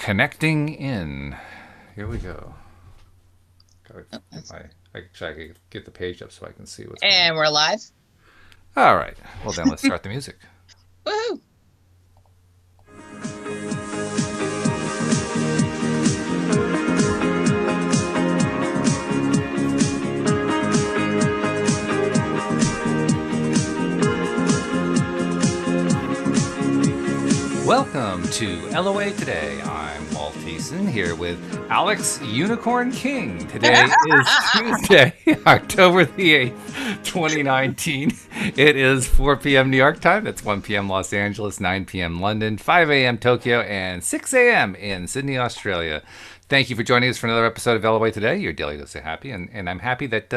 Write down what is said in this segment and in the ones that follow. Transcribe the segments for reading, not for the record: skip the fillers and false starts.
Connecting in. Here we go. I can get the page up so I can see what's going And we're live. on. All right. Well, then let's start the music. Woohoo! Welcome to LOA Today. I'm Walt here with Alyx Unicorn King. Today is Tuesday, October the 8th, 2019. It is 4 p.m. New York time. That's 1 p.m. Los Angeles, 9 p.m. London, 5 a.m. Tokyo, and 6 a.m. in Sydney, Australia. Thank you for joining us for another episode of LOA Today, your daily dose of happy. And I'm happy that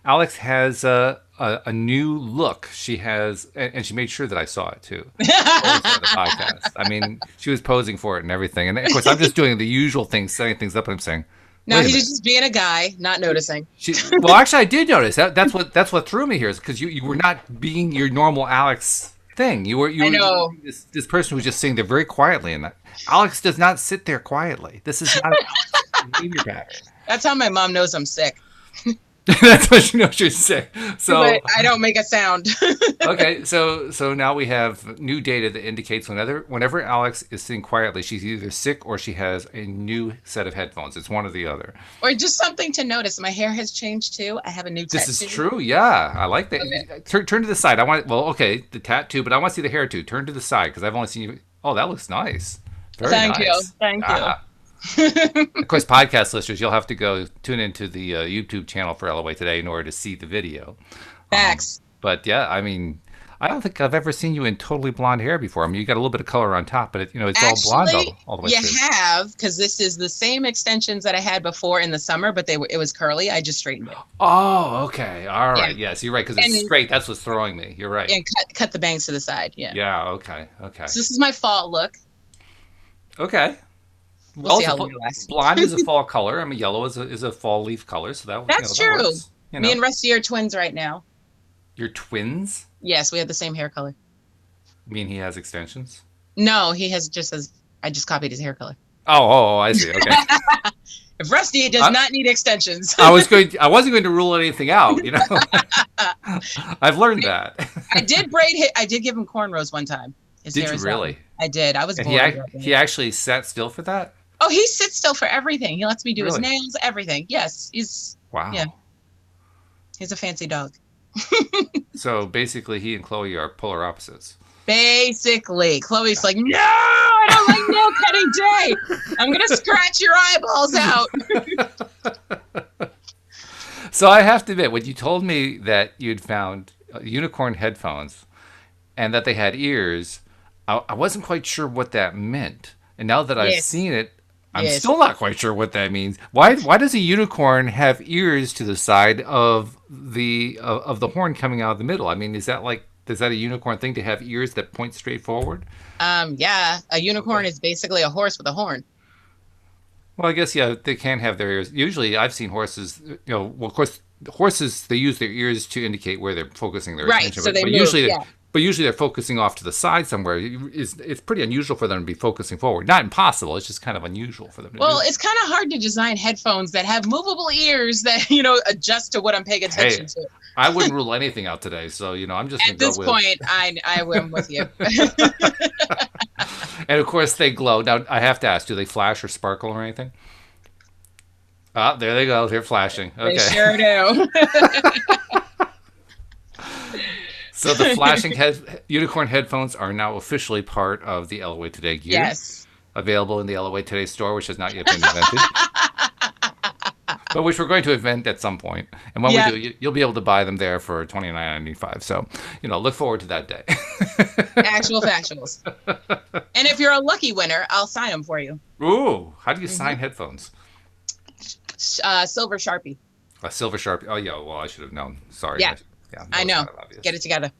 Alyx has a new look. She has, and she made sure that I saw it too. The podcast. I mean, she was posing for it and everything. And of course, I'm just doing the usual things, setting things up, and I'm saying, no, he's just being a guy, not noticing. Well, actually, I did notice. That's what threw me here, is because you were not being your normal Alyx thing. You were this person who was just sitting there very quietly, and Alyx does not sit there quietly. This is not an Alyx behavior pattern. That's how my mom knows I'm sick. That's what she knows you're sick. So but I don't make a sound. Okay, so now we have new data that indicates whenever Alyx is sitting quietly, she's either sick or she has a new set of headphones. It's one or the other. Or just something to notice. My hair has changed too. I have a new tattoo. This is true. Yeah, I like that. Okay. Turn to the side. The tattoo, but I want to see the hair too. Turn to the side because I've only seen you. Oh, that looks nice. Very Thank nice. you. Thank you. Of course, podcast listeners, you'll have to go tune into the YouTube channel for LOA Today in order to see the video. Facts. But yeah, I mean, I don't think I've ever seen you in totally blonde hair before. I mean, you got a little bit of color on top, but it's Actually, all blonde all the way through. You have, because this is the same extensions that I had before in the summer, but it was curly. I just straightened it. Oh, okay. All right. Yeah. Yes, you're right, because it's straight. That's what's throwing me. You're right. And cut the bangs to the side. Yeah. Yeah, okay. So this is my fall look. Okay. We'll see how long it lasts. Blonde is a fall color. I mean, yellow is a fall leaf color. So that's true. That works, Me and Rusty are twins right now. You're twins? Yes, we have the same hair color. You mean he has extensions? No, he has I just copied his hair color. Oh, I see. Okay. If Rusty does not need extensions. I wasn't going to rule anything out, I've learned that. I did give him cornrows one time. Did you really? I did. I was bored. He actually sat still for that? Oh, he sits still for everything. He lets me do his nails, everything. Yes, wow. Yeah, he's a fancy dog. So basically, he and Chloe are polar opposites. Basically, Chloe's like, no, I don't like nail cutting day. I'm gonna scratch your eyeballs out. So I have to admit, when you told me that you'd found unicorn headphones and that they had ears, I wasn't quite sure what that meant. And now that I've seen it, I'm still not quite sure what that means. Why does a unicorn have ears to the side of the horn coming out of the middle? I mean, is that a unicorn thing to have ears that point straight forward? Yeah, a unicorn is basically a horse with a horn. Well, I guess, yeah, they can have their ears. Usually I've seen horses, of course, horses, they use their ears to indicate where they're focusing their attention. So they move, But usually they're focusing off to the side somewhere. It's pretty unusual for them to be focusing forward. Not impossible. It's just kind of unusual for them to do. Well, it's kind of hard to design headphones that have movable ears that, adjust to what I'm paying attention to. I wouldn't rule anything out today. So, I'm just at this point, I am with you. And of course, they glow. Now, I have to ask, do they flash or sparkle or anything? Ah, there they go. They're flashing. Okay. They sure do. So the flashing unicorn headphones are now officially part of the LOA Today gear. Yes. Available in the LOA Today store, which has not yet been invented. But which we're going to invent at some point. And when we do, you'll be able to buy them there for $29.95. So, look forward to that day. Actual factuals. And if you're a lucky winner, I'll sign them for you. Ooh, how do you sign headphones? Silver Sharpie. A silver Sharpie. Oh, yeah. Well, I should have known. Sorry. Yeah, I know. Get it together.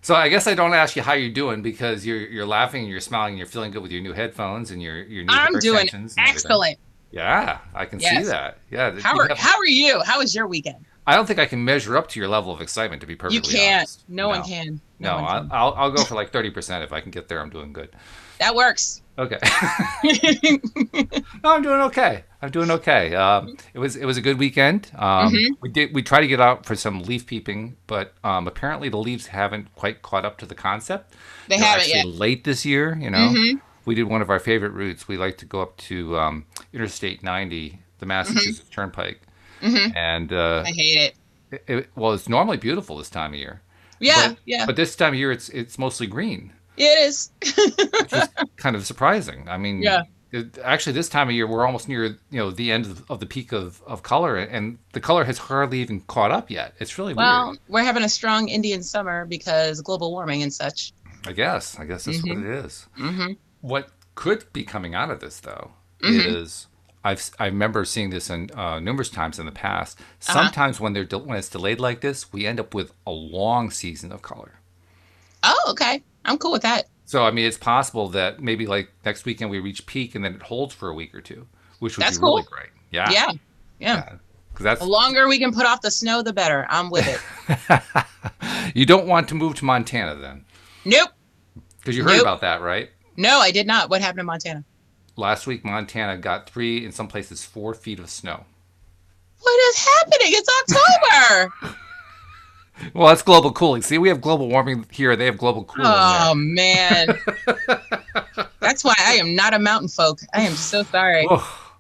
So I guess I don't ask you how you're doing because you're laughing and you're smiling and you're feeling good with your new headphones and your new I'm doing excellent. Yeah, I can see that. Yeah. How are you? How was your weekend? I don't think I can measure up to your level of excitement, to be You perfectly can't. honest. No one No, can. No no, one can. I'll go for like 30%. If I can get there, I'm doing good. That works. Okay. No, I'm doing okay. I'm doing okay. It was a good weekend. Hmm. We tried to get out for some leaf peeping, but apparently the leaves haven't quite caught up to the concept. They They're haven't actually yet. late this year. Hmm. We did one of our favorite routes. We like to go up to Interstate 90, the Hmm. Massachusetts Turnpike, Hmm. and I hate it. well, it's normally beautiful this time of year, Yeah, but yeah. this time of year it's mostly green, It is. which was kind of surprising. I Yeah. mean, actually, this time of year we're almost near the end of the peak of color, and the color has hardly even caught up yet. It's really weird. Well, we're having a strong Indian summer because global warming and such. I guess that's what Hmm. it is. Hmm. What could be coming out of this though Hmm. is I remember seeing this in numerous times in the past. Uh-huh. Sometimes when it's delayed like this, we end up with a long season of color. Oh, okay. I'm cool with that. So I mean, it's possible that maybe like next weekend we reach peak and then it holds for a week or two, which would be That's really cool. great. Yeah, Yeah. Yeah. yeah, because The longer we can put off the snow, the better. I'm with it. that's you don't want to move to Montana then, Nope. because you heard Nope. about that, right? No, I did not. What happened in Montana? Last week, Montana got 3, in some places 4 feet of snow. What is happening? It's October. Well, that's global cooling. See, we have global warming here; they have global cooling there. Oh man. That's why I am not a mountain folk. I am so sorry. Oh,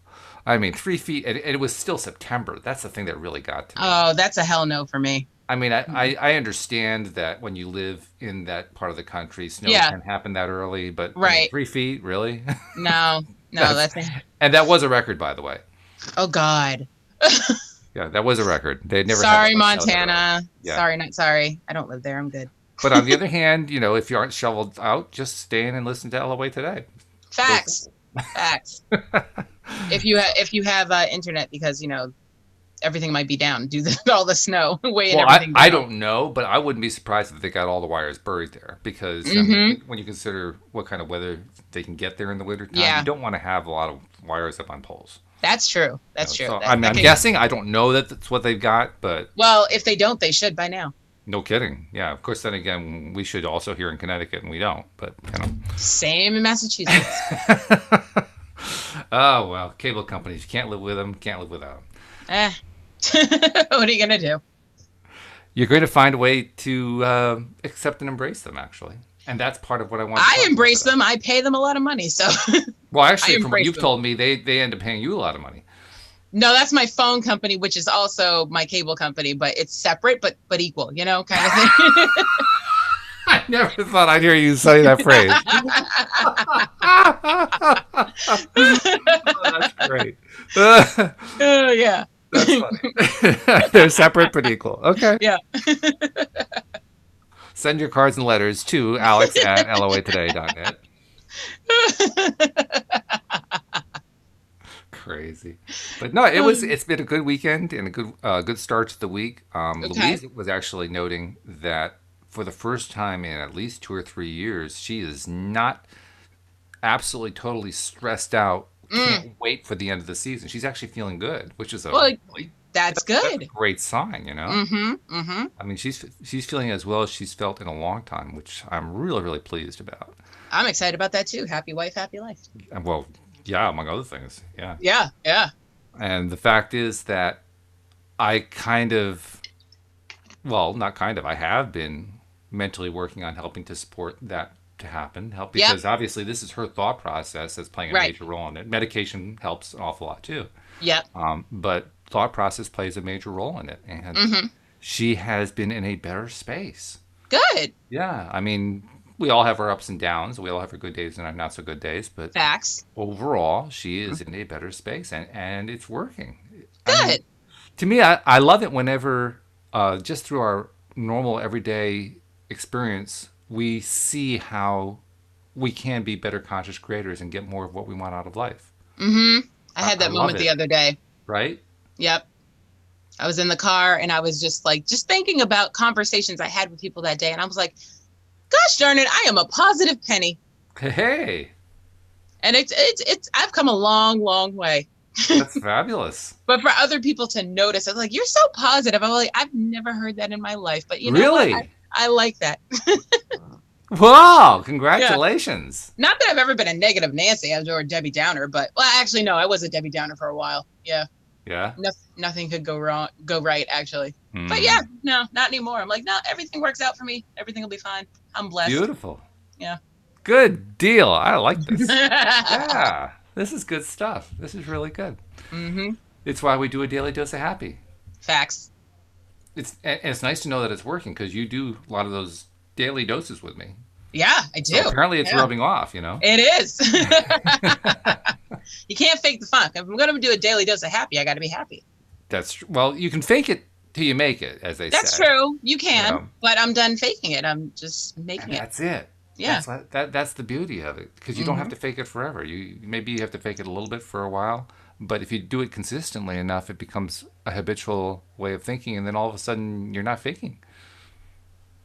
I mean, 3 feet, and it was still September. That's the thing that really got to me. Oh, that's a hell no for me. I mean, I understand that when you live in that part of the country, snow Yeah, can happen that early, but I mean, right. 3 feet, really? No, no, That's that's and that was a record, by the way. oh God. Yeah, that was a record. They had never had that Sorry, much snow that early. Montana. Yeah. Sorry, not sorry. I don't live there. I'm good. But on the other hand, if you aren't shoveled out, just stay in and listen to LOA today. Real Facts. simple. Facts. If you have internet, because everything might be down due to all the snow weighing Well, everything I down. don't know, but I wouldn't be surprised if they got all the wires buried there because, I mean, Mm-hmm. when you consider what kind of weather they can get there in the wintertime, you Yeah, don't want to have a lot of wires up on poles. that's true. That's true. So That I'm can. guessing, I don't know that that's what they've got, but Well, if they don't, they should by now. no kidding. Yeah, of course, then again, we should also here in Connecticut, and we don't, but, Same in Massachusetts. Oh, well, cable companies, you can't live with them, can't live without them. Eh. What are you gonna do? You're going to find a way to accept and embrace them, actually. And that's part of what I want to I talk about embrace today. them. I pay them a lot of money, so Well, I actually, from what embrace you've them. told me, they end up paying you a lot of money. No, that's my phone company, which is also my cable company, but it's separate, but equal, kind of thing. I never thought I'd hear you say that phrase. Oh, that's great. Oh yeah, That's funny. They're separate but equal. Okay. yeah. Send your cards and letters to alex@loatoday.net. Crazy, but no, it's been a good weekend and a good start to the week. Okay. Louise was actually noting that for the first time in at least 2 or 3 years, she is not absolutely totally stressed out. Mm. Can't wait for the end of the season. She's actually feeling good, which is Well, really that's that's a good. great sign. Mm-hmm. Mm-hmm. I mean, she's feeling as well as she's felt in a long time, which I'm really really pleased about. I'm excited about that too. Happy wife, happy life. And well, yeah, among other things, yeah. Yeah, yeah. And the fact is that I kind of, well, not kind of, I have been mentally working on helping to support that to happen, help Yep. because obviously this is her thought process that's playing a Right. major role in it. Medication helps an awful lot too, Yep. but thought process plays a major role in it, and Mm-hmm. she has been in a better space. Good. Yeah, I mean, we all have our ups and downs. We all have our good days and our not so good days, but Facts. overall, she is in a better space, and it's working. I mean, Good. to me, I love it whenever, just through our normal everyday experience, we see how we can be better conscious creators and get more of what we want out of life. Mm-hmm. I had I that love moment the it, other day. right? Yep. I was in the car and I was just thinking about conversations I had with people that day, and I was like, gosh darn it, I am a positive penny. Hey, And it's I've come a long, long way. That's fabulous. But for other people to notice, I'm like, you're so positive. I'm like, I've never heard that in my life. But you know what? Really? I like that. Wow! Yeah. Congratulations. Not that I've ever been a negative Nancy or a Debbie Downer, but well, actually, no, I was a Debbie Downer for a while. Yeah. Yeah. Nothing could go right, actually. But yeah, Hmm. no, not anymore. I'm like, no, everything works out for me. Everything will be fine. I'm blessed. Beautiful. Yeah. Good deal. I like this. Yeah. This is good stuff. This is really good. Mm-hmm. It's why we do a daily dose of happy. Facts. It's nice to know that it's working because you do a lot of those daily doses with me. Yeah, I So do. apparently it's Yeah. rubbing off, you know? It is. You can't fake the funk. If I'm going to do a daily dose of happy, I got to be happy. Well, you can fake it till you make it, as they say. That's true. You can, Yeah. but I'm done faking it. I'm just making And it. that's it. Yeah. That's the beauty of it because you don't have to fake it forever. Maybe you have to fake it a little bit for a while, but if you do it consistently enough, it becomes a habitual way of thinking, and then all of a sudden you're not faking.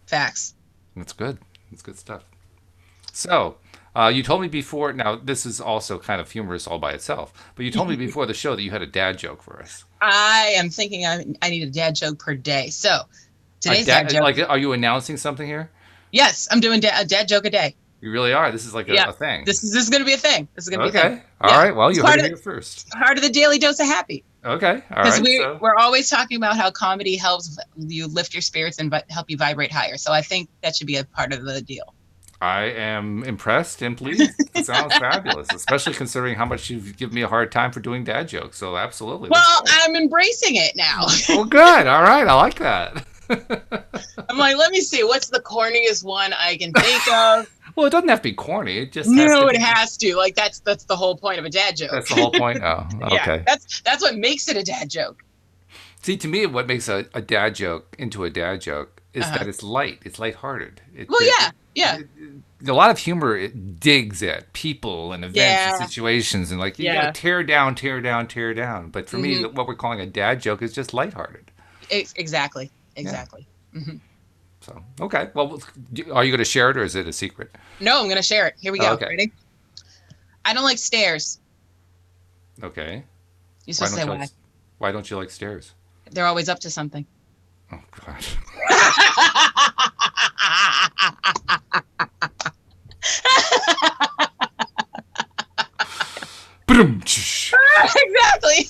Facts. That's good. That's good stuff. So, you told me before. Now, this is also kind of humorous all by itself, but you told me before the show that you had a dad joke for us. I am thinking I need a dad joke per day. So A today's dad joke. like, are you announcing something here? Yes, I'm doing a dad joke a day. You really are. This is like Yeah. a thing. This is going to be a thing. This is going to be a thing. Okay. All right. Well, It's you part heard of it here first. Part of the daily dose of happy. Okay. All Because right. we're always talking about how comedy helps you lift your spirits and help you vibrate higher. So I think that should be a part of the deal. I am impressed and pleased. It sounds fabulous, especially considering how much you've given me a hard time for doing dad jokes. So absolutely. Well, I'm embracing it now. Well, good. All right. I like that. I'm like, let me see. What's the corniest one I can think of? Well, it doesn't have to be corny. It just has No, to it be. has to. Like that's the whole point of a dad joke. That's the whole point. Oh, okay. Yeah, that's what makes it a dad joke. See, to me, what makes a dad joke into a dad joke is Uh-huh. that it's light. It's lighthearted. Well, yeah. A lot of humor it digs at people and events Yeah. and situations and like you Yeah. gotta tear down, tear down, tear down. But for me, what we're calling a dad joke is just lighthearted. Exactly. So okay, well, are you going to share it or is it a secret? No, I'm gonna share it. Here we go. Okay. Ready? I don't like stairs. Okay. You're supposed to say why. Why don't you like stairs? They're always up to something. Oh God. Exactly.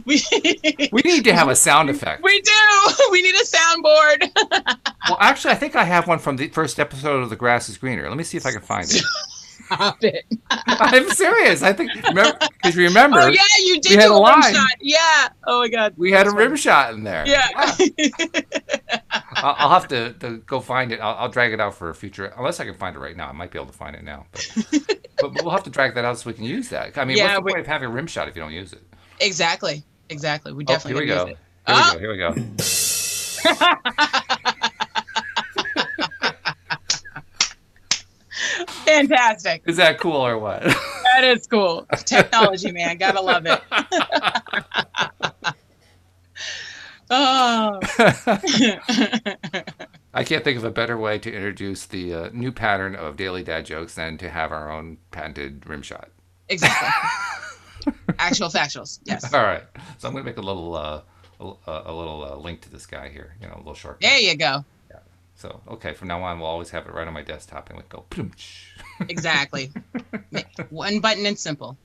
we We need to have a sound effect. we do. We need a soundboard. Well, actually, I think I have one from the first episode of The Grass is Greener. Let me see if I can find it. Stop it. I'm serious. I think because remember, Oh yeah, you did we had do a a rim line. shot. Yeah. Oh my God. we had a rim shot in there. Yeah. I'll have to go find it. I'll drag it out for a future, unless I can find it right now. I might be able to find it now, but we'll have to drag that out so we can use that. I mean, Yeah, what's the point of having a rim shot if you don't use it? Exactly. We Oh, definitely here we gonna go. use it. Here we go. Fantastic. Is that cool or what? That is cool. Technology, man. Gotta love it. Oh. I can't think of a better way to introduce the new pattern of daily dad jokes than to have our own patented rim shot. Exactly. Actual factuals. Yes. All right, so I'm gonna make a little link to this guy here. A little shortcut. There you go. So okay, from now on we'll always have it right on my desktop and we go. Exactly. One button and simple.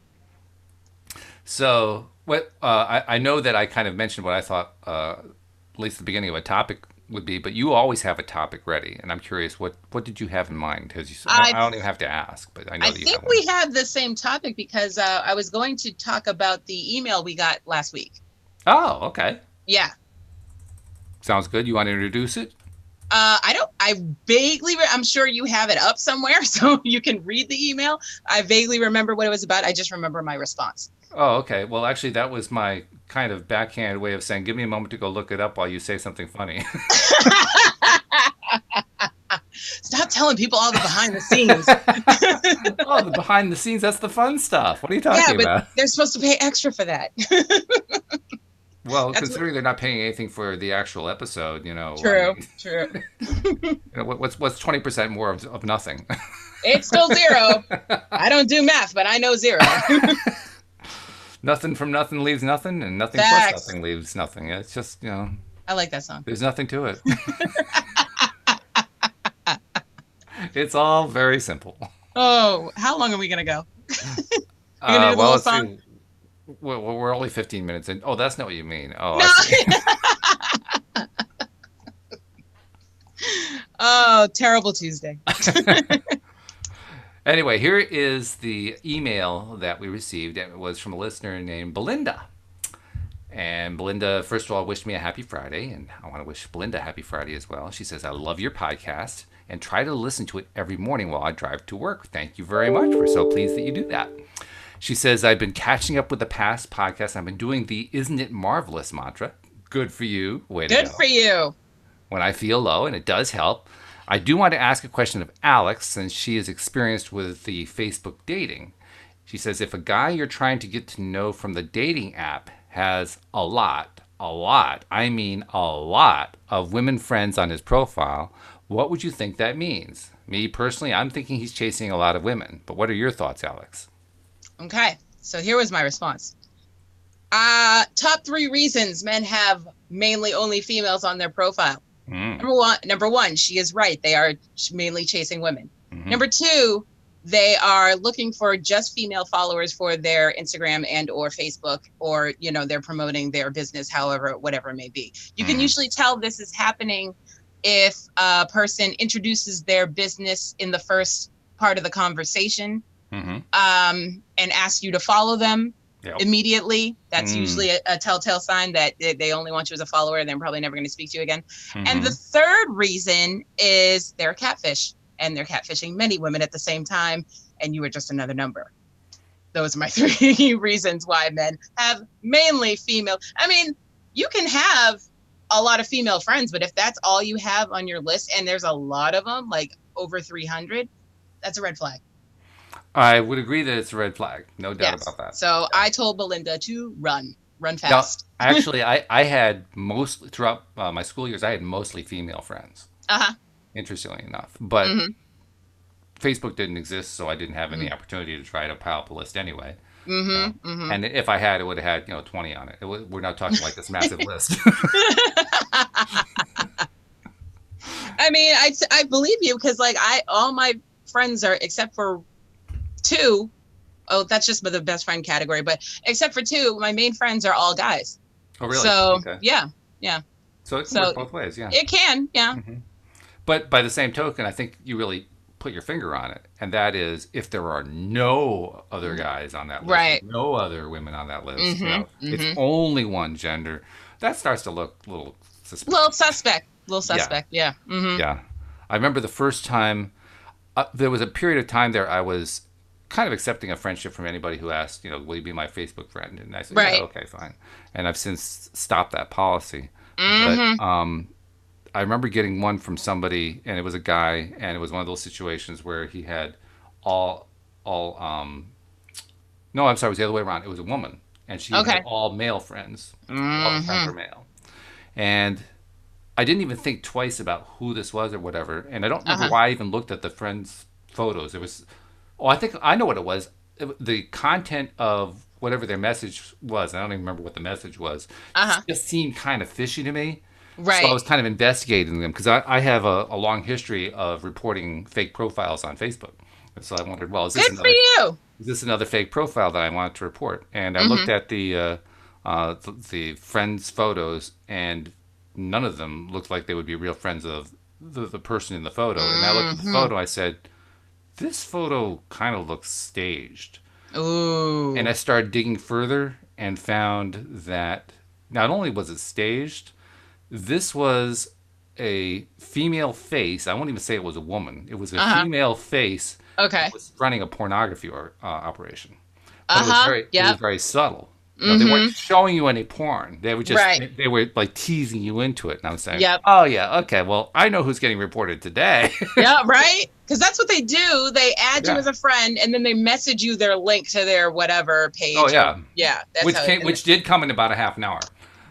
So what I know that I kind of mentioned what I thought, at least the beginning of a topic would be, but you always have a topic ready, and I'm curious what did you have in mind? Because I don't even have to ask, but I know I that you think have one. we had the same topic because I was going to talk about the email we got last week. Oh, okay, Yeah. sounds good. You want to introduce it? I vaguely, I'm sure you have it up somewhere so you can read the email. I vaguely remember what it was about. I just remember my response. Oh, okay. Well, actually, that was my kind of backhand way of saying, give me a moment to go look it up while you say something funny. Stop telling people all the behind the scenes. Oh, the behind the scenes, that's the fun stuff. What are you talking about? They're supposed to pay extra for that. Well, That's considering they're not paying anything for the actual episode, True. What's 20% more of nothing? It's still zero. I don't do math, but I know zero. Nothing from nothing leaves nothing, and nothing plus Facts. nothing leaves nothing. It's just, you know, I like that song. there's nothing to it. It's all very simple. Oh, how long are we gonna go? You're gonna do the Well, whole let's song? see. We're only 15 minutes in. Oh, that's not what you mean. Oh, I No. see. Oh, terrible Tuesday. Anyway, here is the email that we received. It was from a listener named Belinda. And Belinda, first of all, wished me a happy Friday, and I want to wish Belinda a happy Friday as well. She says, I love your podcast and try to listen to it every morning while I drive to work. Thank you very much. We're so pleased that you do that. She says, I've been catching up with the past podcasts. I've been doing the Isn't It Marvelous mantra. Good for you. Way to go. Good for you. When I feel low, and it does help. I do want to ask a question of Alyx, since she is experienced with the Facebook dating. She says, if a guy you're trying to get to know from the dating app has a lot, I mean a lot of women friends on his profile, what would you think that means? Me personally, I'm thinking he's chasing a lot of women. But what are your thoughts, Alyx? Okay, so here was my response. Top 3 reasons men have mainly only females on their profile. Number one, she is right. They are mainly chasing women. Mm-hmm. Number 2, they are looking for just female followers for their Instagram and or Facebook, or, you know, they're promoting their business, however, whatever it may be. You can usually tell this is happening if a person introduces their business in the first part of the conversation, and asks you to follow them. Yep. Immediately. That's usually a telltale sign that they only want you as a follower and they're probably never going to speak to you again. And the third reason is they're catfish, and they're catfishing many women at the same time, and you are just another number. Those are my 3 reasons why men have mainly female. I mean, you can have a lot of female friends, but if that's all you have on your list, and there's a lot of them, like over 300, that's a red flag. I would agree that it's a red flag. No doubt about that. So I told Belinda to run fast. Now, actually, I had mostly, throughout my school years, I had mostly female friends. Interestingly enough. But Facebook didn't exist, so I didn't have any opportunity to try to pile up a list anyway. And if I had, it would have had 20 on it. We're not talking like this massive list. I mean, I believe you, because like all my friends are, except for 2. Oh, that's just the best friend category. But except for 2, my main friends are all guys. Oh, really? So okay. yeah. So it can work both ways, yeah. It can, yeah. But by the same token, I think you really put your finger on it, and that is if there are no other guys on that list, right, no other women on that list, it's only one gender, that starts to look a little suspect. Little suspect, yeah. Yeah. I remember the first time, there was a period of time there I was kind of accepting a friendship from anybody who asked, will you be my Facebook friend? And I said, yeah, okay, fine. And I've since stopped that policy. But I remember getting one from somebody, and it was a guy, and it was one of those situations where he had no, I'm sorry, it was the other way around. It was a woman, and she had all male friends. All the friends were male. And I didn't even think twice about who this was or whatever. And I don't remember why I even looked at the friends' photos. It was, I think I know what it was. The content of whatever their message was, I don't even remember what the message was, just seemed kind of fishy to me. Right. So I was kind of investigating them, because I have a long history of reporting fake profiles on Facebook. And so I wondered, well, is this another fake profile that I wanted to report? And I looked at the friends' photos, and none of them looked like they would be real friends of the person in the photo. And I looked at the photo, I said, this photo kind of looks staged. Ooh. And I started digging further and found that not only was it staged, this was a female face. I won't even say it was a woman. It was a female face that was running a pornography operation. But it was very subtle. They weren't showing you any porn. They were just they were like teasing you into it. And I was saying, oh yeah, okay, well, I know who's getting reported today. Yeah, right? Because that's what they do. They add you as a friend, and then they message you their link to their whatever page. Oh yeah. That's which did come in about a half an hour.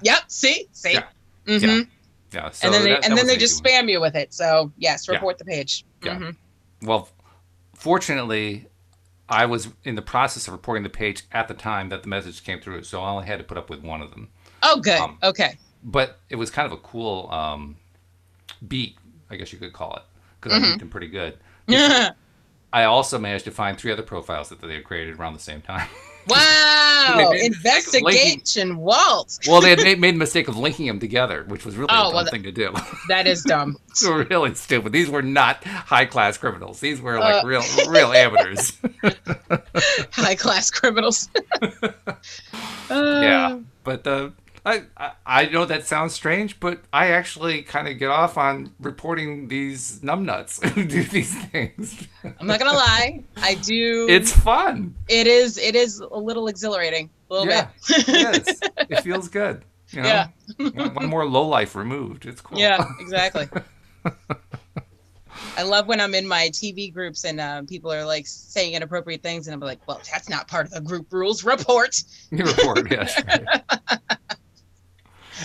Yep. See? Yeah. Yeah. So and then they just spam you with it. So yes, report the page. Yeah. Well, fortunately, I was in the process of reporting the page at the time that the message came through, so I only had to put up with one of them. Oh, good. Um, Okay. but it was kind of a cool beat, I guess you could call it, because I beat Mm-hmm. them pretty good. Because I also managed to find 3 other profiles that they had created around the same time. They Wow. made the mistake of linking. Investigation, Walt. Well, they had made the mistake of linking them together, which was really a Oh, dumb well, thing to do. that is dumb. They were really stupid. These were not high class criminals. These were like Uh, real amateurs. high class criminals. Yeah, Uh, but I know that sounds strange, but I actually kind of get off on reporting these numbnuts who do these things. I'm not gonna lie. I do. It's fun. It is. It is a little exhilarating. A little Yeah, bit. it is. It feels good. You know, Yeah. one more low life removed. It's cool. Yeah. Exactly. I love when I'm in my TV groups and people are like saying inappropriate things, and I'm like, "Well, that's not part of the group rules. Report." You report, yes. Right.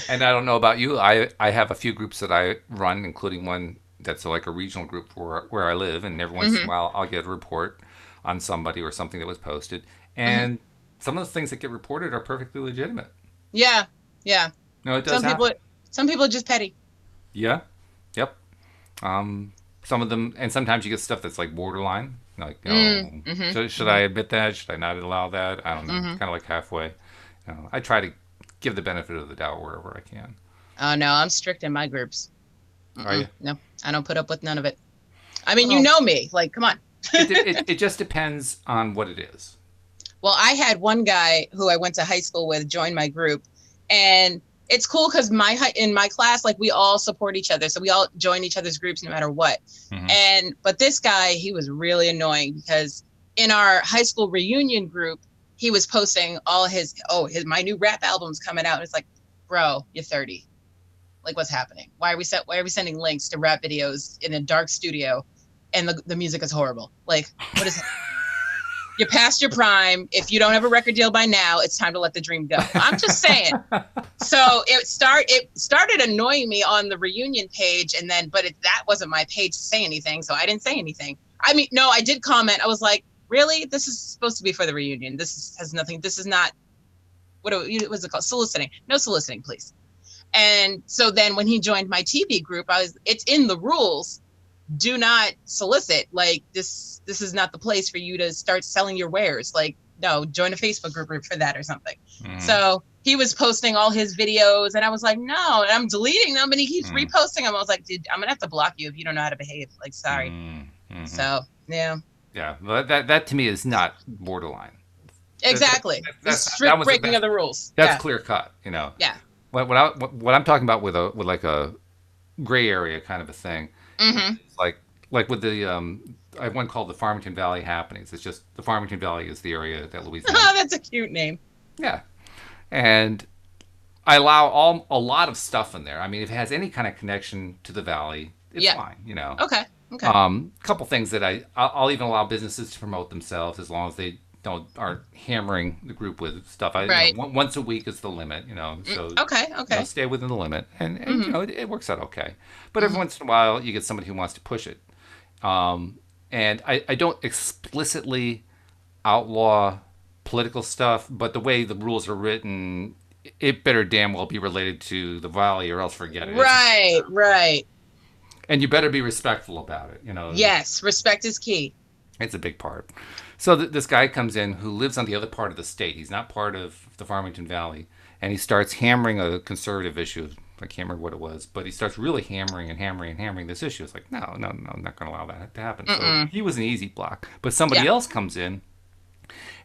And I don't know about you. I have a few groups that I run, including one that's like a regional group where I live, and every once in a Hmm. while I'll get a report on somebody or something that was posted. Hmm. And some of the things that get reported are perfectly legitimate. Yeah. Yeah. No, it does Some people. happen. Some people are just petty. Yeah. Yep. Some of them, and sometimes you get stuff that's like borderline. Like, Mm. Hmm. so should I admit that? Should I not allow that? I don't know. It's Hmm. kind of like halfway. I try to give the benefit of the doubt wherever I can. Oh no, I'm strict in my groups. Are you? No, I don't put up with none of it. I mean, you Well, know me. Like, come on. it just depends on what it is. Well, I had one guy who I went to high school with join my group, and it's cool because in my class, like we all support each other, so we all join each other's groups no matter what. Hmm. But this guy, he was really annoying because in our high school reunion group, he was posting all his my new rap album's coming out. And it's like, bro, you're 30. Like, what's happening? Why are we sending links to rap videos in a dark studio, and the music is horrible? Like, what is you're past your prime. If you don't have a record deal by now, it's time to let the dream go. I'm just saying. So it started annoying me on the reunion page, and then that wasn't my page to say anything, so I didn't say anything. I mean, no, I did comment. I was like, really? This is supposed to be for the reunion. Has nothing. This is not what was it called? Soliciting. No soliciting, please. And so then when he joined my TV group, it's in the rules. Do not solicit. Like, this is not the place for you to start selling your wares. Like, no, join a Facebook group for that or something. Mm, So he was posting all his videos, and I was like, no, and I'm deleting them, and he keeps mm, reposting them. I was like, dude, I'm gonna have to block you if you don't know how to behave. Like, sorry. mm-hmm. So yeah, Yeah, well, that to me is not borderline. exactly. The strict breaking of the rules. That's Yeah, clear cut. yeah. What I'm talking about with like a gray area kind of a thing. Mm-hmm. It's like with the I have one called the Farmington Valley Happenings. It's just the Farmington Valley is the area that Louisiana. Oh, that's a cute name. Yeah, and I allow a lot of stuff in there. I mean, if it has any kind of connection to the valley, it's Yeah. fine. Okay. Okay. Couple things that I'll even allow businesses to promote themselves as long as they aren't hammering the group with stuff. Right. Once a week is the limit. So Okay. Okay. stay within the limit, and Mm-hmm. it works out okay. But every once in a while, you get somebody who wants to push it, and I don't explicitly outlaw political stuff, but the way the rules are written, it better damn well be related to the valley, or else forget it. Right. Right. And you better be respectful about it. Yes. Respect is key. It's a big part. So this guy comes in who lives on the other part of the state. He's not part of the Farmington Valley, and he starts hammering a conservative issue. I can't remember what it was, but he starts really hammering this issue. It's like, no, I'm not going to allow that to happen. Mm-mm. So he was an easy block. But somebody Yeah. else comes in,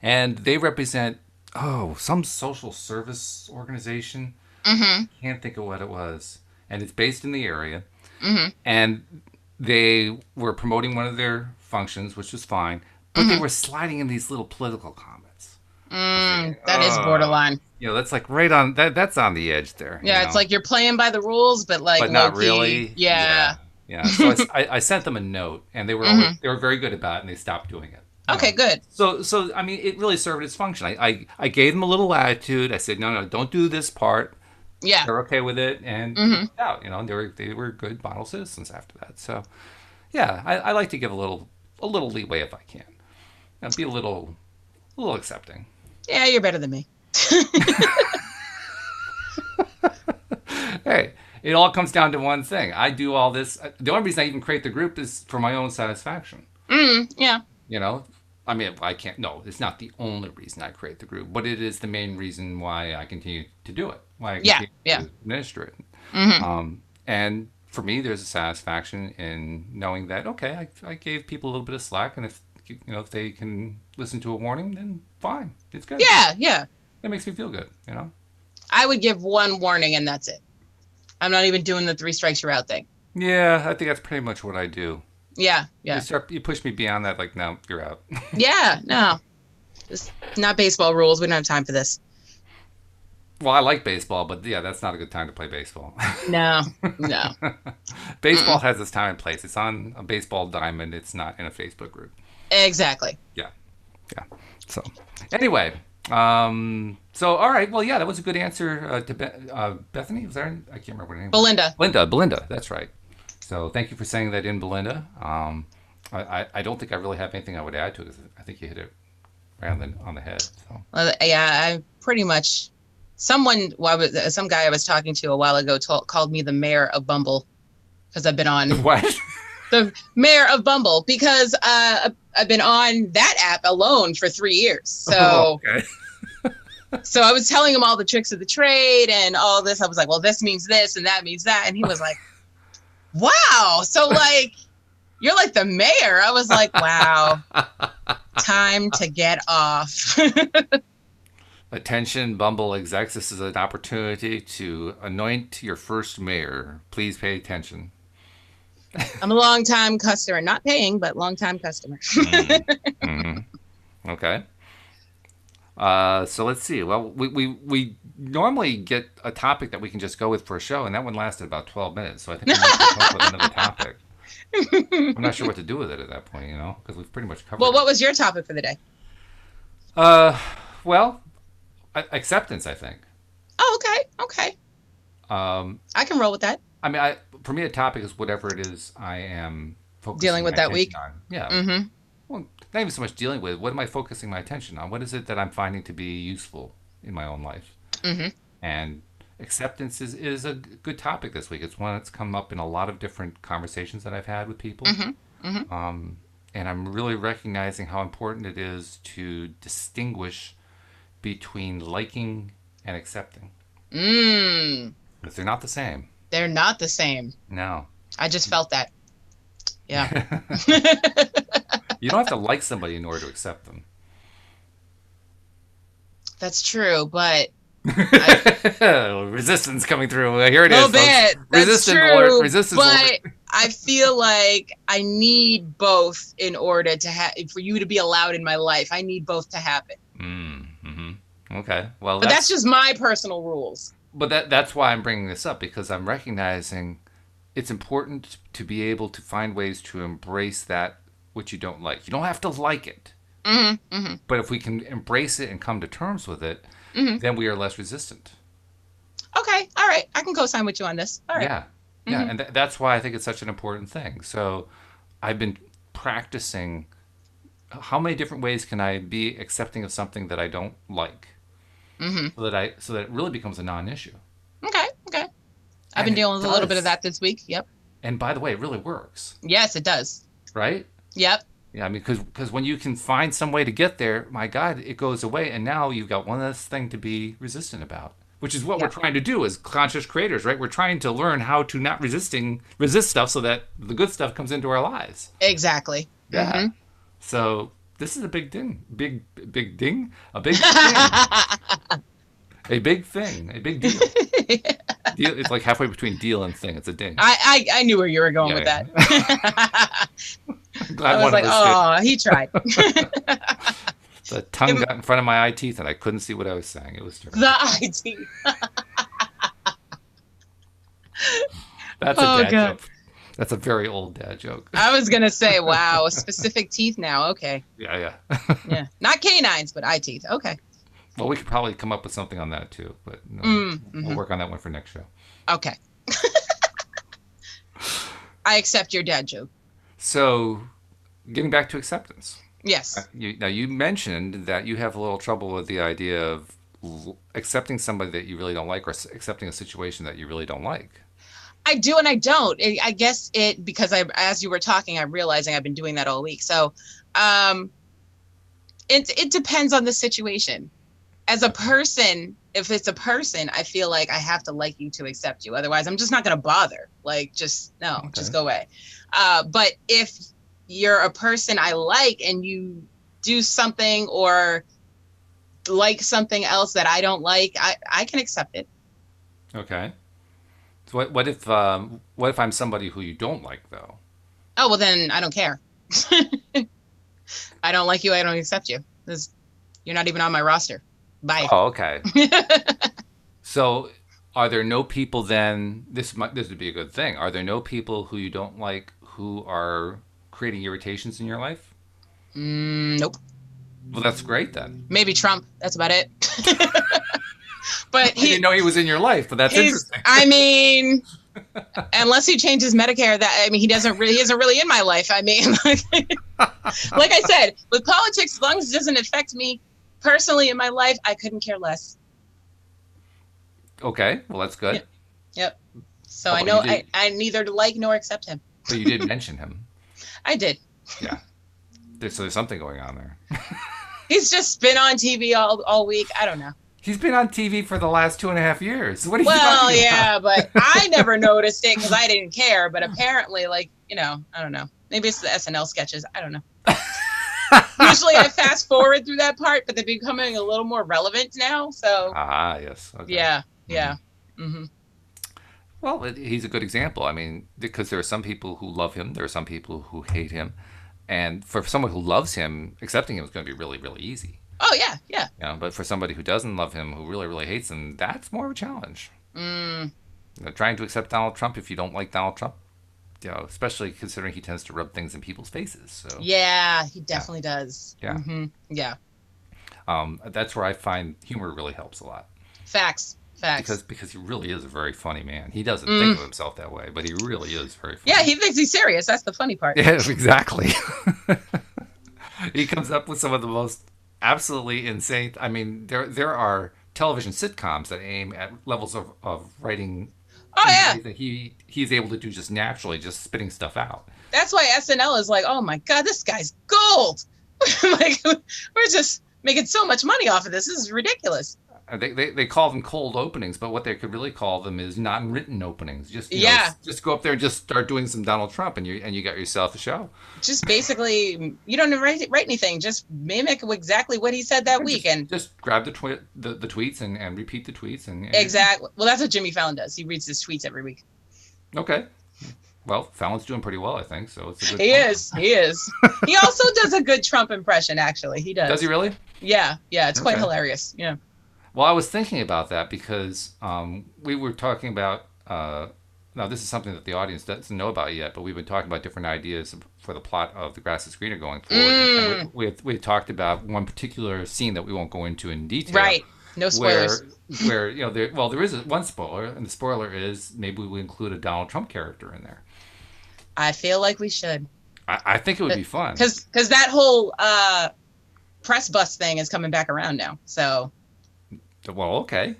and they represent some social service organization. Mm-hmm. Can't think of what it was, and it's based in the area. Mm-hmm. And they were promoting one of their functions, which was fine, but they were sliding in these little political comments. That is borderline. That's like right on that's on the edge there. Yeah, it's like you're playing by the rules, but like but not low-key. really. Yeah. Yeah. So I sent them a note, and they were very good about it, and they stopped doing it. Okay, good. So I mean, it really served its function. I gave them a little latitude. I said, no, don't do this part. Yeah. They're okay with it, and out. They were good model citizens after that. So, yeah, I like to give a little leeway if I can. Be a little accepting. Yeah, you're better than me. Hey, it all comes down to one thing. I do all this. The only reason I even create the group is for my own satisfaction. Yeah. You know, I mean, I can't. No, it's not the only reason I create the group, but it is the main reason why I continue to do it. Why I Yeah. continue Yeah. to administer it. Hmm. And for me, there's a satisfaction in knowing that okay, I gave people a little bit of slack, and if they can listen to a warning, then fine, it's good. Yeah. Yeah. It makes me feel good. I would give one warning and that's it. I'm not even doing the 3 strikes you're out thing. Yeah, I think that's pretty much what I do. Yeah. Yeah. You push me beyond that, like no, you're out. Yeah. No, it's not baseball rules. We don't have time for this. Well, I like baseball, but yeah, that's not a good time to play baseball. No. No. Baseball Mm-mm. has its time and place. It's on a baseball diamond. It's not in a Facebook group. Exactly. Yeah, yeah. So, anyway, so all right. Well, yeah, that was a good answer to Bethany. Was there? I can't remember her name. Belinda. Belinda. That's right. So, thank you for saying that in, Belinda. I don't think I really have anything I would add to it. 'Cause I think you hit it right on the head. So. Well, yeah, I pretty much. Some guy I was talking to a while ago called me the mayor of Bumble because I've been on What? the mayor of Bumble because I've been on that app alone for 3 years. So, Oh, okay. so I was telling him all the tricks of the trade and all this. I was like, well, this means this and that means that. And he was like, wow. So like, you're like the mayor. I was like, wow, time to get off. Attention, Bumble execs. This is an opportunity to anoint your first mayor. Please pay attention. I'm a long-time customer, not paying, but long-time customer. Mm-hmm. Okay. So let's see. Well, we normally get a topic that we can just go with for a show, and that one lasted about 12 minutes. So I think we might come up with another topic. I'm not sure what to do with it at that point, because we've pretty much covered Well, it. what was your topic for the day? Well, acceptance, I think. Oh, okay. Okay. I can roll with that. I mean, for me, a topic is whatever it is I am focusing Dealing with my that week? attention on. Yeah. Mm-hmm. Well, not even so much dealing with. What am I focusing my attention on? What is it that I'm finding to be useful in my own life? Mm-hmm. And acceptance is a good topic this week. It's one that's come up in a lot of different conversations that I've had with people. Mm-hmm. Mm-hmm. And I'm really recognizing how important it is to distinguish between liking and accepting. Because they're not the same. They're not the same. No. I just felt that. Yeah. You don't have to like somebody in order to accept them. That's true, but Resistance coming through. Here it is. a little bit. That's Resistance true. alert. Resistance But alert. I feel like I need both in order to for you to be allowed in my life. I need both to happen. Mm-hmm. Okay. Well, But that's just my personal rules. But that's why I'm bringing this up, because I'm recognizing it's important to be able to find ways to embrace that which you don't like. You don't have to like it. Mm-hmm. Mm-hmm. But if we can embrace it and come to terms with it, Mm-hmm. then we are less resistant. Okay. All right. I can co-sign with you on this. All right. Yeah. Yeah. And that's why I think it's such an important thing. So I've been practicing how many different ways can I be accepting of something that I don't like, so that it really becomes a non-issue. Okay. Okay. I've been dealing with a little bit of that this week. Yep. And by the way, it really works. Yes, it does. Right? Yep. Yeah, I mean, because when you can find some way to get there, my God, it goes away, and now you've got one less thing to be resistant about, which is what we're trying to do as conscious creators, right? We're trying to learn how to not resist stuff so that the good stuff comes into our lives. Exactly. Yeah. Mm-hmm. So this is a big ding, a big thing, a big thing, a big deal. It's like halfway between deal and thing. It's a ding. I knew where you were going with that. Glad I was like, oh, he tried. The tongue got in front of my eye teeth, and I couldn't see what I was saying. It was terrible. The eye teeth. That's a dad joke. That's a very old dad joke. I was gonna say, wow, specific teeth now. Okay. Yeah. Yeah, not canines, but eye teeth. Okay. Well, we could probably come up with something on that too, but we'll work on that one for next show. Okay. I accept your dad joke. So, getting back to acceptance. Yes. Now you mentioned that you have a little trouble with the idea of accepting somebody that you really don't like, or accepting a situation that you really don't like. I do and I don't. I guess it because as you were talking, I'm realizing I've been doing that all week. So, um, it depends on the situation. As a person, if it's a person, I feel like I have to like you to accept you. Otherwise, I'm just not going to bother. Like, just no, just Okay. go away. But if you're a person I like and you do something or like something else that I don't like, I can accept it. Okay. So what if I'm somebody who you don't like though? Oh, well, then I don't care. I don't like you. I don't accept you. You're not even on my roster. Bye. Oh, okay. So are there no people then? This would be a good thing. Are there no people who you don't like who are creating irritations in your life? Nope. Well, that's great then. Maybe Trump. That's about it. But I didn't know he was in your life, but that's he's, interesting. I mean, unless he changes Medicare, he isn't really in my life. I mean, like I said, with politics, as long as it doesn't affect me personally in my life, I couldn't care less. Okay, well that's good. Yep. Yep. So Oh, I but you know did, I neither like nor accept him. but you did mention him. I did. Yeah. So there's something going on there. He's just been on TV all week. I don't know. He's been on TV for the last 2.5 years. What are you Well, talking about? yeah, but I never noticed it because I didn't care. But apparently, like, I don't know. Maybe it's the SNL sketches. I don't know. Usually I fast forward through that part, but they're becoming a little more relevant now. So, Ah, yes. Okay. yeah, Hmm. yeah. Hmm. Well, he's a good example. I mean, because there are some people who love him, there are some people who hate him, and for someone who loves him, accepting him is going to be really, really easy. Oh, yeah, yeah. But for somebody who doesn't love him, who really, really hates him, that's more of a challenge. Mm, Trying to accept Donald Trump if you don't like Donald Trump, especially considering he tends to rub things in people's faces. So, yeah, he yeah, definitely does. yeah. Yeah. That's where I find humor really helps a lot. Facts. Facts. Because he really is a very funny man. He doesn't think Mm. of himself that way, but he really is very Yeah, funny. he thinks he's serious. That's the funny part. Yeah, exactly. He comes up with some of the most absolutely insane. I mean, there are television sitcoms that aim at levels of writing Oh, in yeah. ways that he's able to do just naturally, just spitting stuff out. That's why SNL is like, oh my God, this guy's gold. Like, we're just making so much money off of this. This is ridiculous. They call them cold openings, but what they could really call them is non-written openings. Just Yeah. just go up there and just start doing some Donald Trump, and you got yourself a show. Just basically, you don't write anything. Just mimic exactly what he said that Yeah, week. And just grab the tweets and repeat the tweets and exactly. Well, that's what Jimmy Fallon does. He reads his tweets every week. okay. Well, Fallon's doing pretty well, I think, so it's a good He point. is. He is. He also does a good Trump impression, actually. He Does he does. really? Yeah. Yeah. It's quite Okay. hilarious. Yeah. Well, I was thinking about that because we were talking about. Now, this is something that the audience doesn't know about yet, but we've been talking about different ideas for the plot of The Grass is Greener going forward. And Mm, we talked about one particular scene that we won't go into in detail, right. No where spoilers. there is one spoiler, and the spoiler is maybe we include a Donald Trump character in there. I feel like we should. I think it would be fun. Because that whole press bus thing is coming back around now. So Well, okay.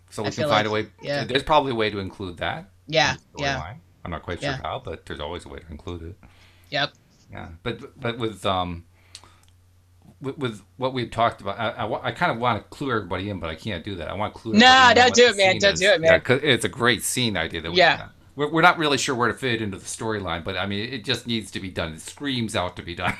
So I we can feel find like, a way. yeah. There's probably a way to include that in Yeah. the Yeah. storyline. I'm not quite sure Yeah. how, but there's always a way to include it. Yep. Yeah, but with what we've talked about, I kind of want to clue everybody in, but I can't do that. I want to clue everybody No, in on don't what do the it, man. scene Don't do is. it, Yeah, man. 'cause it's a great scene idea that we Yeah. we're not really sure where to fit it into the storyline, but I mean, it just needs to be done. It screams out to be done.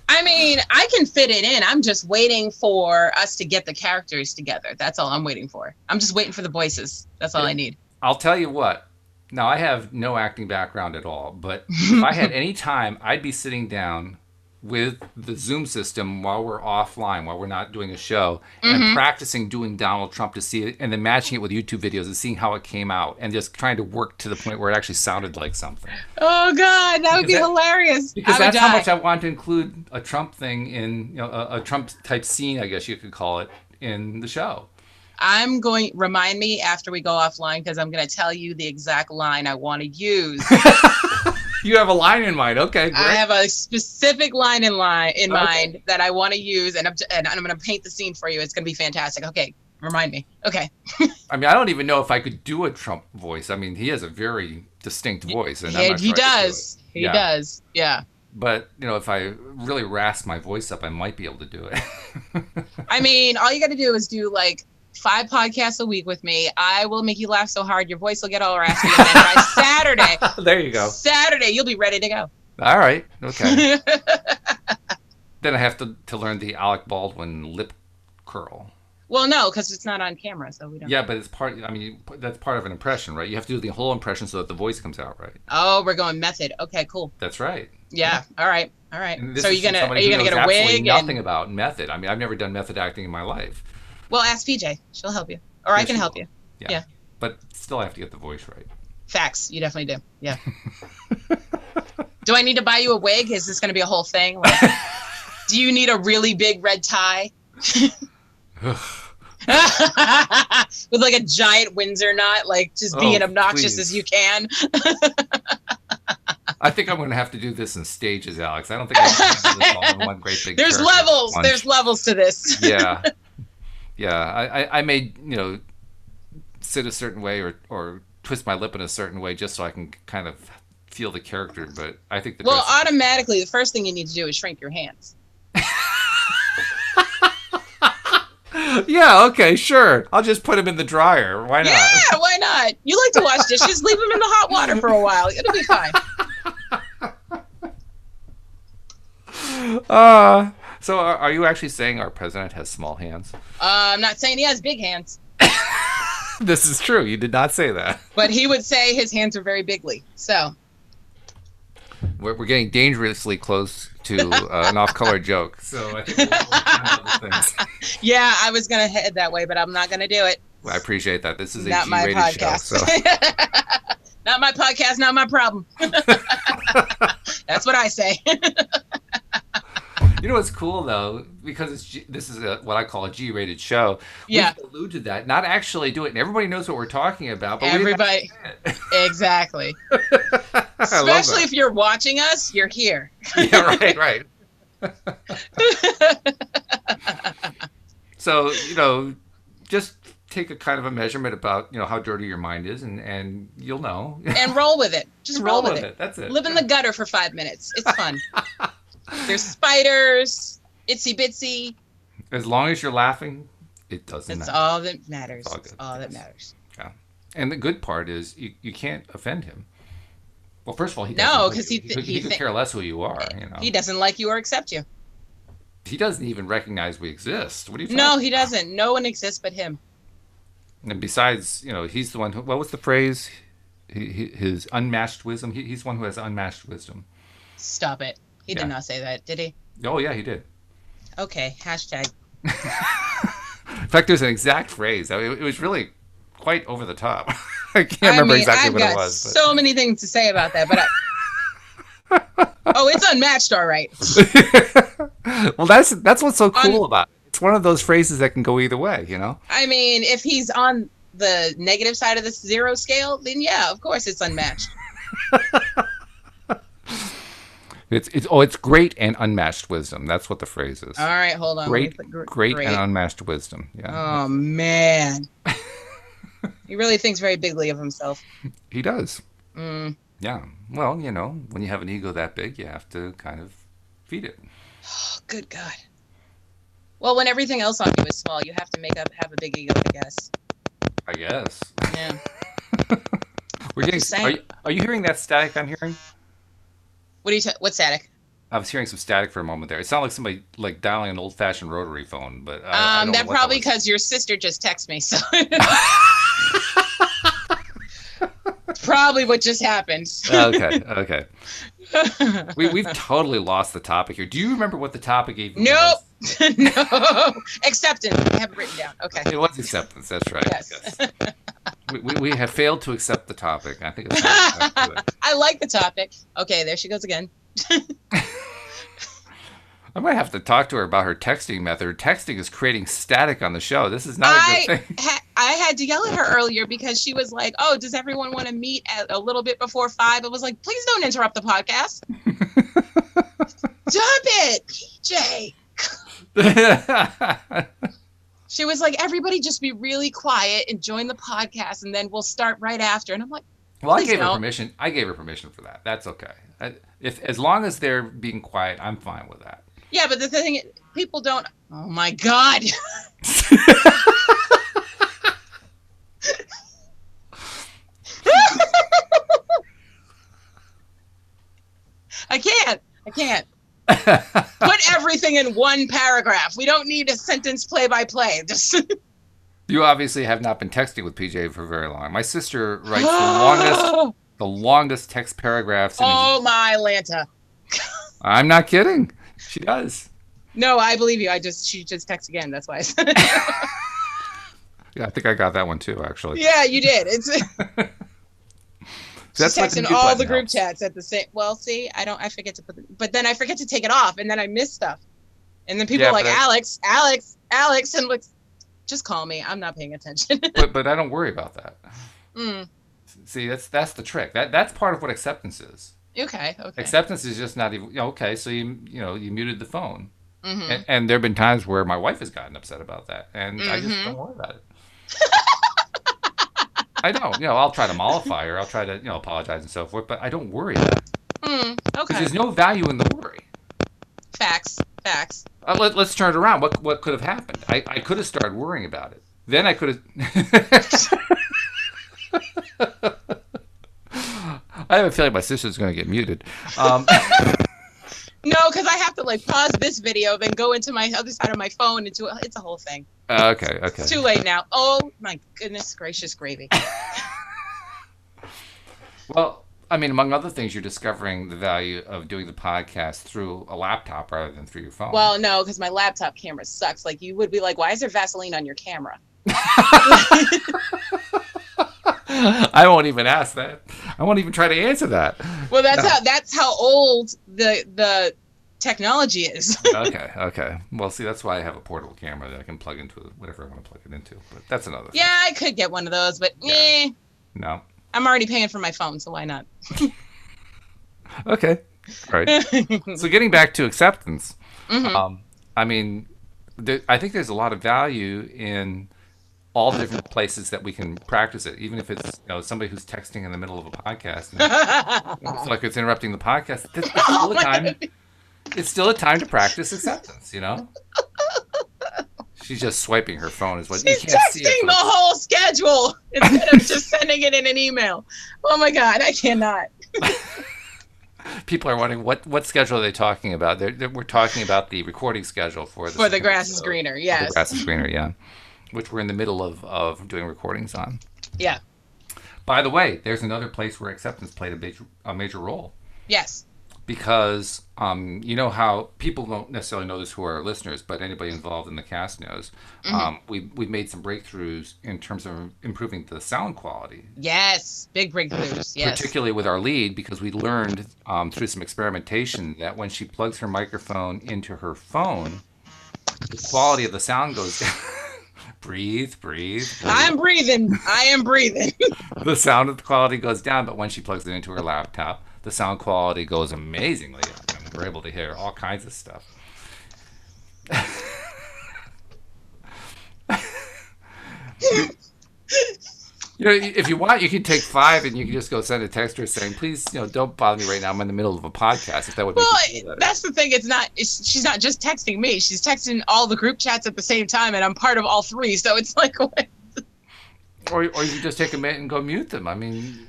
I mean, I can fit it in. I'm just waiting for us to get the characters together. That's all I'm waiting for. I'm just waiting for the voices. That's all I need. I'll tell you what. Now, I have no acting background at all, but if I had any time, I'd be sitting down with the Zoom system while we're offline, while we're not doing a show, and practicing doing Donald Trump to see it, and then matching it with YouTube videos and seeing how it came out, and just trying to work to the point where it actually sounded like something. Oh God, that would be Because hilarious. Because I would that's how die. much I want to include a Trump thing in, a Trump type scene, I guess you could call it, in the show. Remind me after we go offline because I'm going to tell you the exact line I want to use. You have a line in mind. Okay, great. I have a specific line in mind that I want to use, and I'm going to paint the scene for you. It's going to be fantastic. Okay, remind me. Okay. I mean, I don't even know if I could do a Trump voice. I mean, he has a very distinct voice, and I'm not He sure I could do does. it. He does. Yeah. But, if I really rasp my voice up, I might be able to do it. I mean, all you got to do is do like 5 podcasts a week with me. I will make you laugh so hard your voice will get all raspy. And then by Saturday, there you go. Saturday, you'll be ready to go. All right. Okay. Then I have to learn the Alec Baldwin lip curl. Well, no, because it's not on camera, so we don't. Yeah, but it's part. I mean, that's part of an impression, right? You have to do the whole impression so that the voice comes out right. Oh, we're going method. Okay, cool. That's right. Yeah. All right. So are you gonna get a wig? Nothing about method. I mean, I've never done method acting in my life. Well, ask PJ. She'll help you, or I can help you. Yeah. But still, I have to get the voice right. Facts. You definitely do. Yeah. Do I need to buy you a wig? Is this going to be a whole thing? Like, do you need a really big red tie? With like a giant Windsor knot, like just being obnoxious as you can. I think I'm going to have to do this in stages, Alex. I don't think I can do this all in one great big. There's levels. Punch. There's levels to this. Yeah. I may sit a certain way or twist my lip in a certain way just so I can kind of feel the character. But I think automatically the first thing you need to do is shrink your hands. Yeah, okay, sure. I'll just put him in the dryer. Why not? Yeah, why not? You like to wash dishes. Leave them in the hot water for a while. It'll be fine. So are you actually saying our president has small hands? I'm not saying he has big hands. This is true. You did not say that. But he would say his hands are very bigly. So we're getting dangerously close to an off-color joke. So I think we'll kind of things. Yeah, I was going to head that way, but I'm not going to do it. Well, I appreciate that. This is a not G-rated my podcast. Show. So. Not my podcast, not my problem. That's what I say. You know what's cool though, because this is what I call a G-rated show. Yeah. We allude to that, not actually do it, and everybody knows what we're talking about. But everybody, exactly. Especially if you're watching us, you're here. Yeah, right. So just take a kind of a measurement about how dirty your mind is, and you'll know. And roll with it. Just roll with it. That's it. Live in the gutter for 5 minutes. It's fun. There's spiders, itsy bitsy. As long as you're laughing, it doesn't matter. That's all that matters. It's all that matters. Yeah. And the good part is you can't offend him. Well, first of all, he could care less who you are. He doesn't like you or accept you. He doesn't even recognize we exist. What do you? No, he doesn't. No one exists but him. And besides, he's the one who. What was the phrase? His unmatched wisdom. He's one who has unmatched wisdom. Stop it. He did not say that, did he? Oh, yeah, he did. Okay, hashtag. In fact, there's an exact phrase. I mean, it was really quite over the top. I can't remember exactly what it was. I've got so many things to say about that, but it's unmatched, all right. Well, that's what's so cool about it. It's one of those phrases that can go either way, I mean, if he's on the negative side of the 0 scale, then yeah, of course it's unmatched. It's great and unmatched wisdom. That's what the phrase is. All right, hold on. Great and unmatched wisdom. Yeah. Oh man, he really thinks very bigly of himself. He does. Mm. Yeah. Well, when you have an ego that big, you have to kind of feed it. Oh, good God. Well, when everything else on you is small, you have to have a big ego, I guess. I guess. Yeah. We're getting. Are you hearing that static I'm hearing? What's static? I was hearing some static for a moment there. It sounded like somebody dialing an old-fashioned rotary phone, but I don't know that probably because your sister just texted me. So probably what just happened. Okay. We've totally lost the topic here. Do you remember what the topic even was? No. Acceptance. I have it written down. Okay. It was acceptance. That's right. Yes. We have failed to accept the topic. I think it's I like the topic. Okay, there she goes again. I might have to talk to her about her texting method. Texting is creating static on the show. This is not a I good thing. I had to yell at her earlier because she was like, "Oh, does everyone want to meet at a little bit before 5?" I was like, "Please don't interrupt the podcast. Stop it, PJ." She was like, "Everybody just be really quiet and join the podcast, and then we'll start right after." And I'm like, Well, I "Please gave her don't." permission. I gave her permission for that. That's okay. If as long as they're being quiet, I'm fine with that. Yeah, but the thing, people don't. Oh my God. I can't. Put everything in one paragraph. We don't need a sentence play by play. Just You obviously have not been texting with PJ for very long. My sister writes the longest text paragraphs. Oh my Lanta. I'm not kidding. She does. No, I believe you. She just texted again. That's why I said it. Yeah, I think I got that one too, actually. Yeah, you did. It's That's she's what the texting mute all button the group helps. chats at the same. Well, see, I forget to but then I forget to take it off, and then I miss stuff, and then people Yeah, are like, but Alex, and like, just call me. I'm not paying attention. But I don't worry about that. Mm, See, that's the trick. That's part of what acceptance is. okay. Acceptance is just not even okay. So you muted the phone, Mm-hmm. and there have been times where my wife has gotten upset about that, and I just Mm-hmm. don't worry about it. I don't. I'll try to mollify her. I'll try to apologize and so forth, but I don't worry about it because Okay. there's no value in the worry. Facts. Let's turn it around. What could have happened? I could have started worrying about it. Then I could have. I have a feeling my sister's going to get muted. No, because I have to like pause this video, then go into my other side of my phone and it's a whole thing. Okay. It's too late now. Oh my goodness gracious gravy. Well, I mean, among other things, you're discovering the value of doing the podcast through a laptop rather than through your phone. Well, no, because my laptop camera sucks. Like you would be like, why is there Vaseline on your camera? I won't even ask that. I won't even try to answer that. Well, that's how old the technology is. Okay. Well, see, that's why I have a portable camera that I can plug into whatever I want to plug it into. But that's another thing. Yeah, I could get one of those, but No. I'm already paying for my phone, so why not? Okay. All right. So getting back to acceptance, Mm-hmm. I mean, I think there's a lot of value in all the different places that we can practice it, even if it's somebody who's texting in the middle of a podcast. And it's like it's interrupting the podcast. It's still a time to practice acceptance. She's just swiping her phone. Is what She's you can't see texting it, the whole schedule instead of just sending it in an email. Oh my God, I cannot. People are wondering what schedule are they talking about? We're talking about the recording schedule for The grass is greener. Yes. The grass is greener, yeah. Which we're in the middle of doing recordings on. Yeah. By the way, there's another place where acceptance played a major role. Yes. Because you know how people don't necessarily know this who are our listeners, but anybody involved in the cast knows. We've made some breakthroughs in terms of improving the sound quality. Yes. Big breakthroughs. Yes. Particularly with our lead, because we learned through some experimentation that when she plugs her microphone into her phone, the quality of the sound goes down. Breathe. I'm breathing. I am breathing. The sound of the quality goes down, but when she plugs it into her laptop, the sound quality goes amazingly up, and we're able to hear all kinds of stuff. If you want, you can take 5 and you can just go send a text to her saying, please, don't bother me right now. I'm in the middle of a podcast. If that would make you feel better. That's the thing. She's not just texting me. She's texting all the group chats at the same time, and I'm part of all 3. So it's like, what? Or you can just take a minute and go mute them. I mean,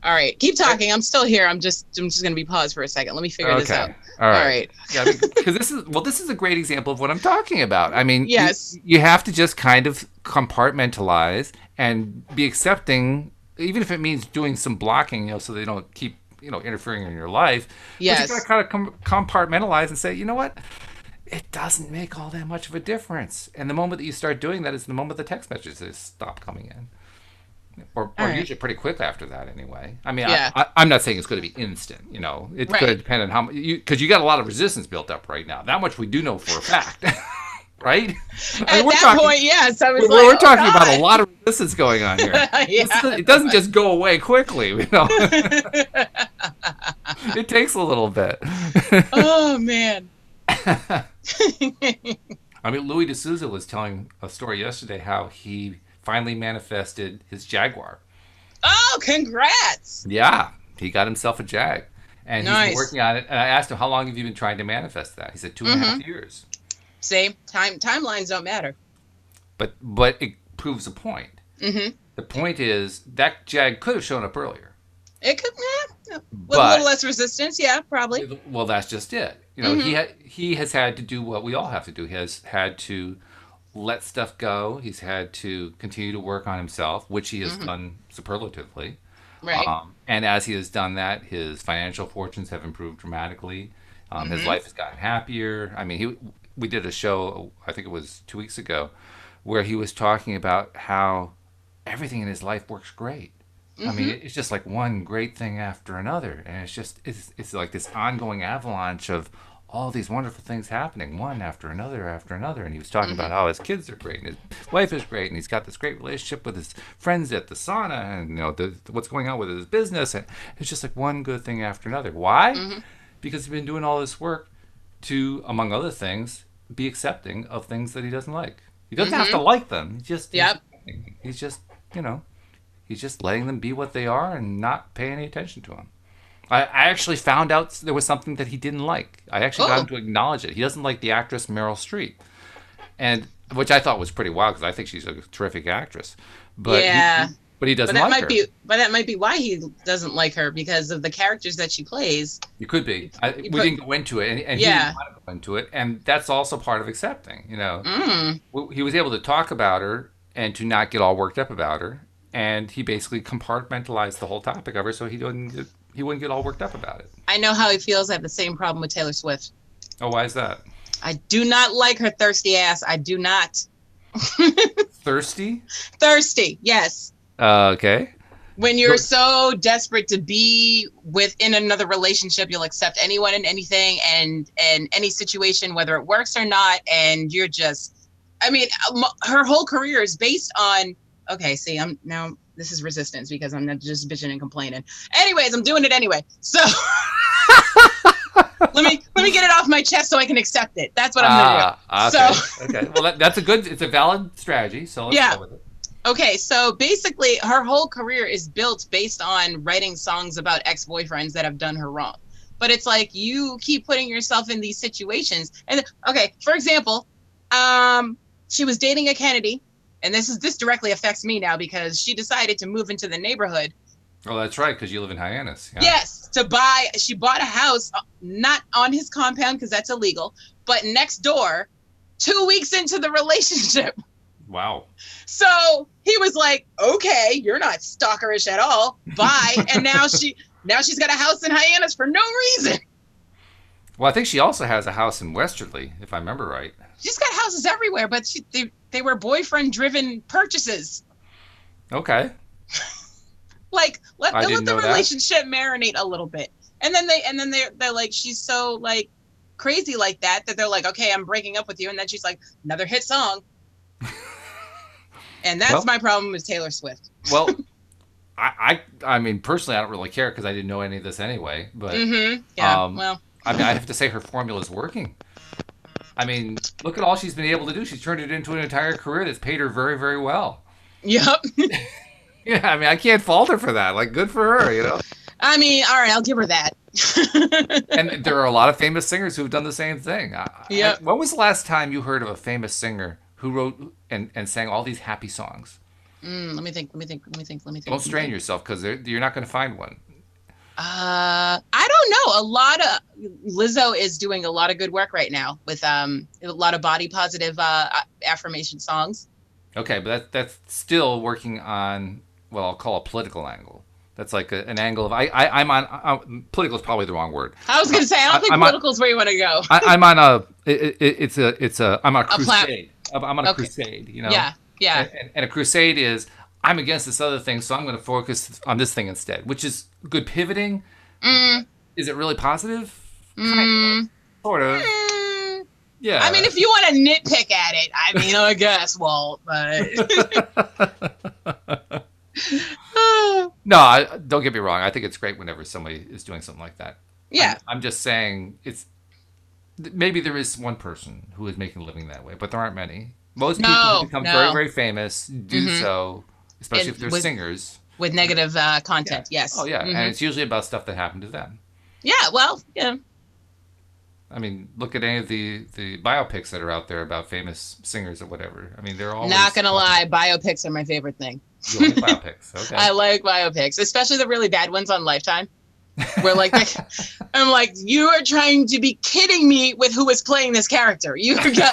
all right, keep talking. I'm still here. I'm just gonna be paused for a second. Let me figure this out. All right. Yeah, because this is a great example of what I'm talking about. I mean, yes, you have to just kind of compartmentalize and be accepting, even if it means doing some blocking, so they don't keep interfering in your life. Yes, but you gotta kind of compartmentalize and say, you know what? It doesn't make all that much of a difference. And the moment that you start doing that is the moment the text messages stop coming in. or All right. usually pretty quick after that anyway. I mean, Yeah. I'm not saying it's going to be instant. You know, it's going to Right. depend on how because you got a lot of resistance built up right now. That much we do know for a fact, right? I mean, At that point, yes, I was like, we're oh talking about a God. lot of resistance going on here. Yeah. It doesn't just go away quickly. You know, it takes a little bit. Oh man. I mean, Louis D'Souza was telling a story yesterday how he finally manifested his Jaguar. Oh, congrats. Yeah, he got himself a Jag, and he's been Nice. working on it. And I asked him, "How long have you been trying to manifest that?" He said, 2.5 Mm-hmm. years. See, timelines don't matter. But it proves a point. Mm-hmm. The point is that Jag could have shown up earlier, It could, with a little but less resistance, yeah, probably. well, that's just it. You know, Mm-hmm. he has had to do what we all have to do. He has had to let stuff go. He's had to continue to work on himself, which he has Mm-hmm. done superlatively. Right. And as he has done that, his financial fortunes have improved dramatically. His Mm-hmm. life has gotten happier. I mean, we did a show, I think it was 2 weeks ago, where he was talking about how everything in his life works great. I mean, Mm-hmm. it's just like one great thing after another, and it's like this ongoing avalanche of all these wonderful things happening, one after another. And he was talking Mm-hmm. about how his kids are great, and his wife is great, and he's got this great relationship with his friends at the sauna, and you know what's going on with his business, and it's just like one good thing after another. Why? Mm-hmm. Because he's been doing all this work to, among other things, be accepting of things that he doesn't like. He doesn't have to Mm-hmm. like them. Yep. He's just you know he's just letting them be what they are and not paying any attention to them. I actually found out there was something that he didn't like. I actually got him Oh, to acknowledge it. He doesn't like the actress Meryl Streep, and which I thought was pretty wild because I think she's a terrific actress. But yeah. he But doesn't that like might her. be, but that might be why he doesn't like her because of the characters that she plays. You could be. You We put, didn't go into it, and he yeah. didn't want to go into it, and that's also part of accepting. You know, Mm. he was able to talk about her and to not get all worked up about her, and he basically compartmentalized the whole topic of her, so he wouldn't get all worked up about it. I know how he feels. I have the same problem with Taylor Swift. Oh, why is that? I do not like her thirsty ass. I do not. Thirsty? Thirsty, yes. Okay. When you're so desperate to be within another relationship, you'll accept anyone and anything and any situation, whether it works or not. And you're just, I mean, her whole career is based on, okay, see, I'm now, this is resistance because I'm not just bitching and complaining. Anyways, I'm doing it anyway. So let me get it off my chest so I can accept it. That's what I'm gonna do. Okay. So Okay. Well, it's a valid strategy, so let's yeah. go with it. Okay, so basically, her whole career is built based on writing songs about ex-boyfriends that have done her wrong. But it's like you keep putting yourself in these situations. And okay, for example, she was dating a Kennedy, and this directly affects me now because she decided to move into the neighborhood. Oh, that's right, because you live in Hyannis. Yeah. Yes, she bought a house not on his compound because that's illegal, but next door, 2 weeks into the relationship. Wow. So he was like, okay, you're not stalkerish at all. Bye. And now she's got a house in Hyannis for no reason. Well, I think she also has a house in Westerly, if I remember right. She's got houses everywhere, but they were boyfriend driven purchases. Okay. Like let I didn't the know that. relationship marinate a little bit. And then they're like, she's so like crazy like that they're like, okay, I'm breaking up with you. And then she's like, another hit song. And that's my problem with Taylor Swift. Well, I mean, personally, I don't really care because I didn't know any of this anyway. But yeah, well, I mean, I have to say her formula is working. I mean, look at all she's been able to do. She's turned it into an entire career that's paid her very, very well. yep. Yeah, I mean, I can't fault her for that. Like, good for her, you know. I mean, all right, I'll give her that. And there are a lot of famous singers who've done the same thing. Yep. When was the last time you heard of a famous singer who wrote and sang all these happy songs? Let me think. Don't strain yourself because you're not going to find one. I don't know. Lizzo is doing a lot of good work right now with a lot of body positive affirmation songs. Okay, but that's still working on what I'll call a political angle. That's like an angle of I'm on political is probably the wrong word. I was gonna say I don't think political is where you want to go. I'm on I'm on a crusade. I'm on a crusade. You know. Yeah. And a crusade is I'm against this other thing, so I'm going to focus on this thing instead, which is good pivoting. Mm, Is it really positive? Kind of, mm, sort of. mm. Yeah. I mean, if you want to nitpick at it, I mean, I guess, Walt, but No, don't get me wrong. I think it's great whenever somebody is doing something like that. yeah, I'm just saying maybe there is one person who is making a living that way, but there aren't many. Most people who no, become very, no, very famous do so, especially if they're singers. with negative Yeah. content. Yes. Oh, yeah. And it's usually about stuff that happened to them. Yeah. Well, yeah. I mean, look at any of the biopics that are out there about famous singers or whatever. I mean, they're always... Not gonna lie, biopics are my favorite thing. You like biopics, okay. I like biopics, especially the really bad ones on Lifetime. Where like I'm like, you are trying to be kidding me with who is playing this character. You got.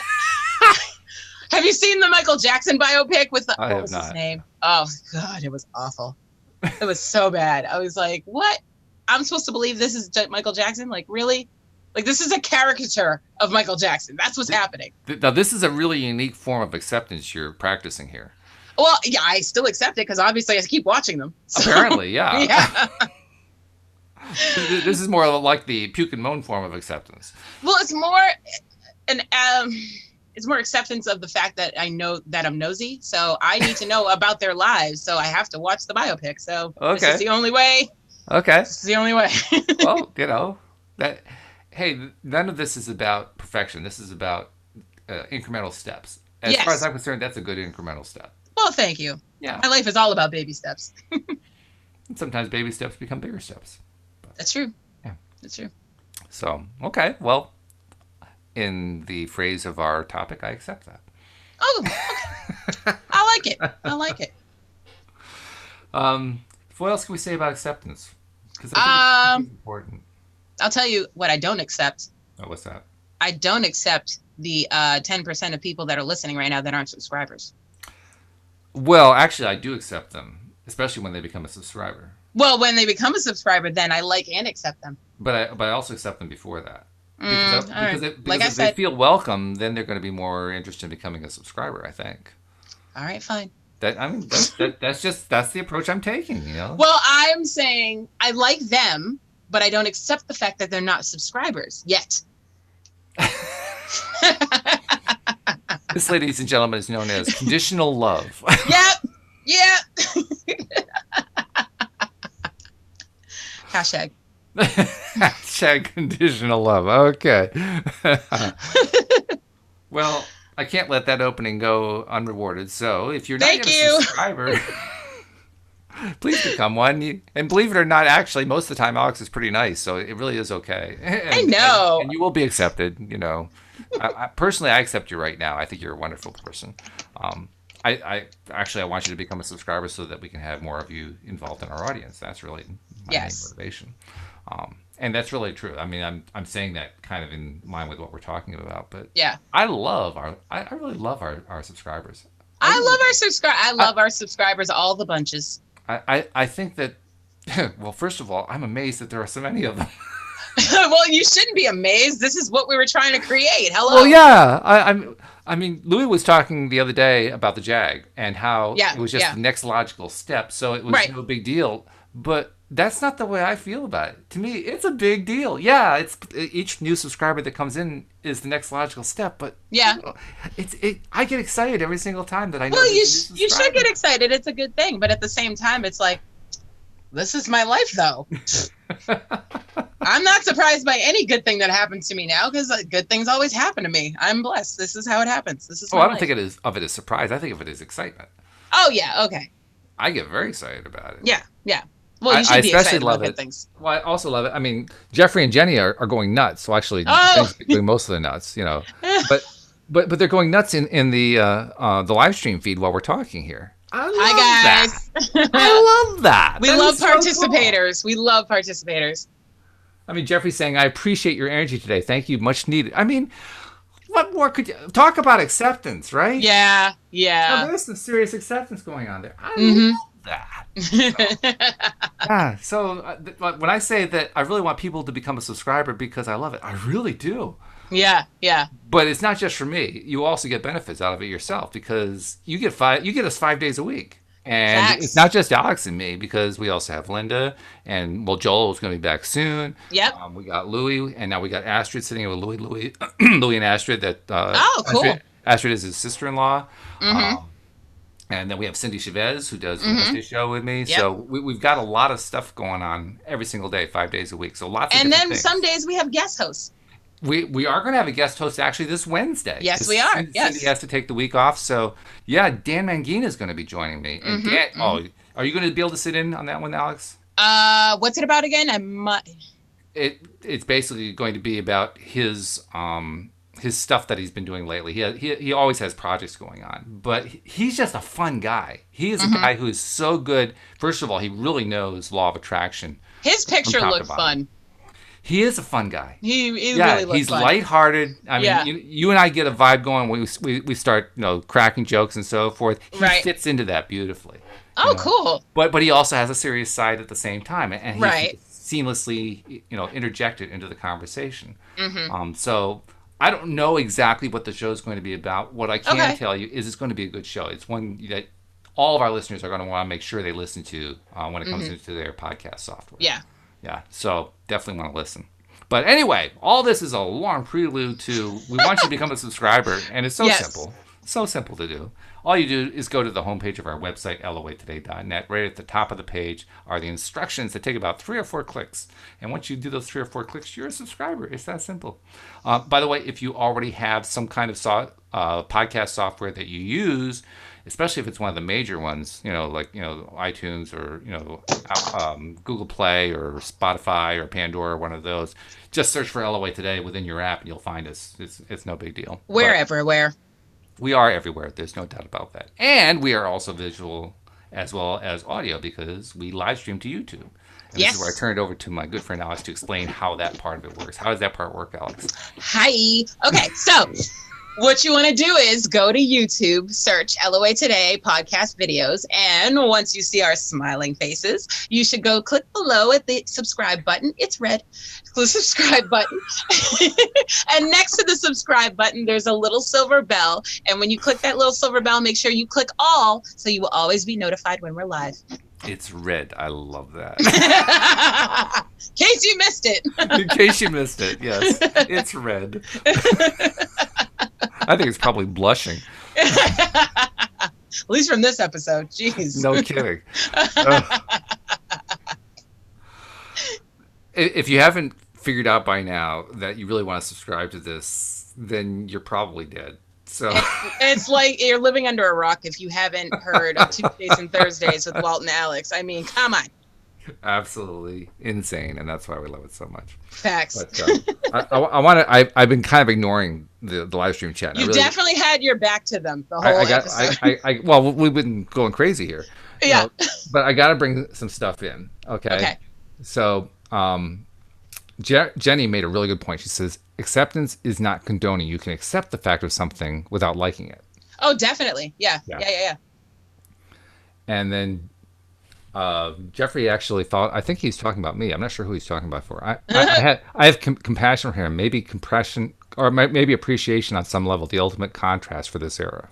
Have you seen the Michael Jackson biopic with the, what was his name? Oh God, it was awful. It was so bad. I was like, what? I'm supposed to believe this is Michael Jackson? Like, really? Like, this is a caricature of Michael Jackson. That's what's happening. Now, this is a really unique form of acceptance you're practicing here. Well, yeah, I still accept it because obviously I keep watching them. So, apparently, yeah. Yeah. This is more like the puke and moan form of acceptance. Well, it's more it's more acceptance of the fact that I know that I'm nosy, so I need to know about their lives, so I have to watch the biopic. So This is the only way. Okay. This is the only way. Well, that. Hey, none of this is about perfection. This is about incremental steps. As far as I'm concerned, that's a good incremental step. Well, thank you. Yeah. My life is all about baby steps. And sometimes baby steps become bigger steps. That's true. Yeah. That's true. So, okay. Well, in the phrase of our topic, I accept that. Oh, okay. I like it. I like it. What else can we say about acceptance? Because I think it's important. I'll tell you what I don't accept. Oh, what's that? I don't accept the 10% of people that are listening right now that aren't subscribers. Well, actually, I do accept them, especially when they become a subscriber. Well, when they become a subscriber, then I like and accept them. But I also accept them before that. Because if they feel welcome, then they're going to be more interested in becoming a subscriber, I think. All right, fine. That's the approach I'm taking, you know? Well, I'm saying I like them, but I don't accept the fact that they're not subscribers yet. This, ladies and gentlemen, is known as conditional love. Yep. Hashtag. Hashtag conditional love. Okay. Well, I can't let that opening go unrewarded. So if you're not a subscriber, please become one. And believe it or not, actually, most of the time, Alyx is pretty nice. So it really is okay. I know. And you will be accepted, you know. Personally, I accept you right now. I think you're a wonderful person. I want you to become a subscriber so that we can have more of you involved in our audience. That's really my main motivation. And that's really true. I mean, I'm saying that kind of in line with what we're talking about. But yeah, I really love our subscribers. I love our subscribers, all the bunches. I think that, well, first of all, I'm amazed that there are so many of them. Well, you shouldn't be amazed. This is what we were trying to create. Hello. Well, yeah. I mean, Louis was talking the other day about the Jag and how it was just the next logical step. So it was no big deal. But that's not the way I feel about it. To me, it's a big deal. Yeah, it's each new subscriber that comes in is the next logical step. But yeah, I get excited every single time that I know. Well, you should get excited. It's a good thing. But at the same time, it's like, this is my life, though. I'm not surprised by any good thing that happens to me now because good things always happen to me. I'm blessed. This is how it happens. This is. I don't think of it as surprise. I think of it as excitement. Oh yeah, okay. I get very excited about it. Yeah. Well, you should be excited about good things. Well, I also love it. I mean, Jeffrey and Jenny are going nuts. So actually, Jenny's doing most of the nuts, you know. But they're going nuts in the live stream feed while we're talking here. Hi guys. I love that. We love participators. So cool. We love participators. I mean, Jeffrey's saying, I appreciate your energy today. Thank you. Much needed. I mean, what more could you talk about acceptance, right? Yeah. Now, there's some serious acceptance going on there. I love that. So when I say that I really want people to become a subscriber because I love it, I really do. Yeah. But it's not just for me. You also get benefits out of it yourself because you get us 5 days a week. And it's Facts. not just Alex and me, because we also have Linda, and well, Joel is going to be back soon. Yep. We got Louie, and now we got Astrid sitting with Louie, Louie and Astrid. That Oh, cool. Astrid is his sister-in-law. Mm-hmm. And then we have Cindy Chavez, who does the Mm-hmm. Wednesday show with me. Yep. So we've got a lot of stuff going on every single day, 5 days a week. So lots of And different then things. some days we have guest hosts. We are going to have a guest host actually this Wednesday. Yes, we are. Yes. Cindy has to take the week off. So, yeah, Dan Mangina is going to be joining me. And Dan, are you going to be able to sit in on that one, Alex? What's it about again? It's basically going to be about his stuff that he's been doing lately. He always has projects going on, but he's just a fun guy. He is a guy who is so good. First of all, he really knows law of attraction. His picture looked fun. He is a fun guy. He really looks he's fun. lighthearted. I mean, you and I get a vibe going when we start, cracking jokes and so forth. He fits into that beautifully. Oh, cool. But he also has a serious side at the same time, and he seamlessly, interject it into the conversation. Mm-hmm. So I don't know exactly what the show is going to be about. What I can tell you is it's going to be a good show. It's one that all of our listeners are going to want to make sure they listen to when it comes into their podcast software. Yeah. Yeah, so definitely want to listen. But anyway, all this is a long prelude to we want you to become a subscriber, and it's so simple. So simple to do. All you do is go to the homepage of our website, loatoday.net. Right at the top of the page are the instructions that take about 3 or 4 clicks. And once you do those 3 or 4 clicks, you're a subscriber. It's that simple. By the way, if you already have some kind of podcast software that you use, especially if it's one of the major ones, like iTunes or Google Play or Spotify or Pandora, one of those, just search for LOA Today within your app and you'll find us. It's no big deal. We're everywhere. We are everywhere. There's no doubt about that. And we are also visual as well as audio because we live stream to YouTube. And this is where I turn it over to my good friend Alex to explain how that part of it works. How does that part work, Alex? Hi. Okay, so what you want to do is go to YouTube, search LOA Today podcast videos, and once you see our smiling faces, you should go click below at the subscribe button. It's red. The subscribe button. And next to the subscribe button, there's a little silver bell. And when you click that little silver bell, make sure you click all so you will always be notified when we're live. It's red. I love that. In case you missed it. In case you missed it, yes. It's red. I think it's probably blushing. At least from this episode. Jeez. No kidding. If you haven't figured out by now that you really want to subscribe to this, then you're probably dead. So it's like you're living under a rock if you haven't heard of Tuesdays and Thursdays with Walt and Alex. I mean, come on. Absolutely insane, and that's why we love it so much. Facts. But I want to. I've been kind of ignoring the live stream chat. You definitely had your back to them the whole episode. Well, we've been going crazy here. Yeah. But I got to bring some stuff in. Okay. So, Jenny made a really good point. She says acceptance is not condoning. You can accept the fact of something without liking it. Oh, definitely. Yeah. And then Jeffrey actually thought, I think he's talking about me. I'm not sure who he's talking about for. I have compassion for him, maybe compression or maybe appreciation on some level, the ultimate contrast for this era.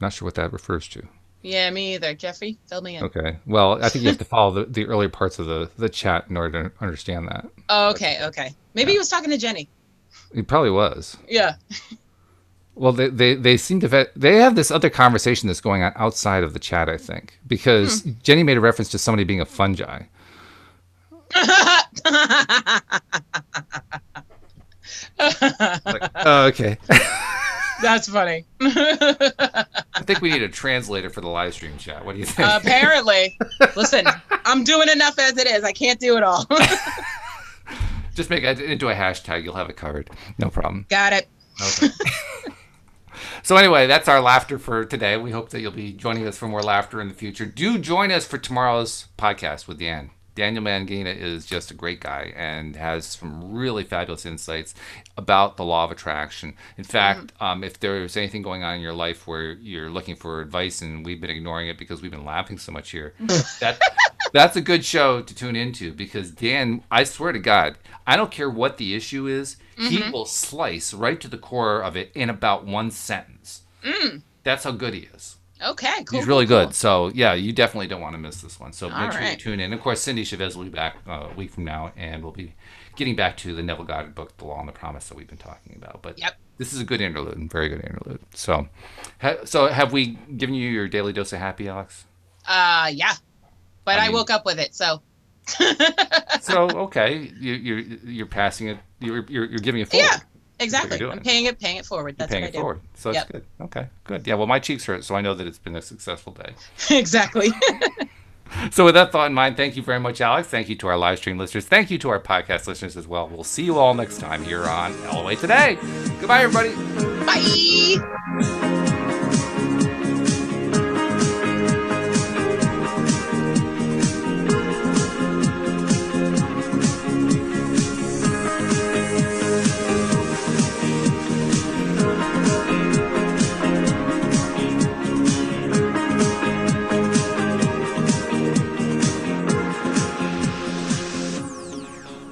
Not sure what that refers to. Yeah, me either. Jeffrey, fill me in. Okay. Well, I think you have to follow the earlier parts of the chat in order to understand that. Oh, okay. Maybe he was talking to Jenny. He probably was. Yeah. Well, they seem to they have this other conversation that's going on outside of the chat, I think, because Jenny made a reference to somebody being a fungi. Okay. That's funny. I think we need a translator for the live stream chat. What do you think? Apparently. Listen, I'm doing enough as it is. I can't do it all. Just make it into a hashtag. You'll have it covered. No problem. Got it. Okay. So anyway, that's our laughter for today. We hope that you'll be joining us for more laughter in the future. Do join us for tomorrow's podcast with Dan. Daniel Mangina is just a great guy and has some really fabulous insights about the law of attraction. In fact, if there's anything going on in your life where you're looking for advice and we've been ignoring it because we've been laughing so much here, that's a good show to tune into because Dan, I swear to God, I don't care what the issue is, he will slice right to the core of it in about one sentence. That's how good he is. Okay, cool. He's really cool. good. So, yeah, you definitely don't want to miss this one. So All make sure you right. tune in. Of course, Cindy Chavez will be back a week from now, and we'll be getting back to the Neville Goddard book, The Law and the Promise, that we've been talking about. But Yep. this is a good interlude, very good interlude. So, have we given you your daily dose of happy, Alex? Yeah. But I woke up with it, so. So okay, you're passing it. You're giving it forward. Yeah, exactly. I'm paying it forward. That's paying what I it do. forward. So it's good. Okay, good. Yeah. Well, my cheeks hurt, so I know that it's been a successful day. Exactly. So with that thought in mind, thank you very much, Alex. Thank you to our live stream listeners. Thank you to our podcast listeners as well. We'll see you all next time here on LOA Today. Goodbye, everybody. Bye.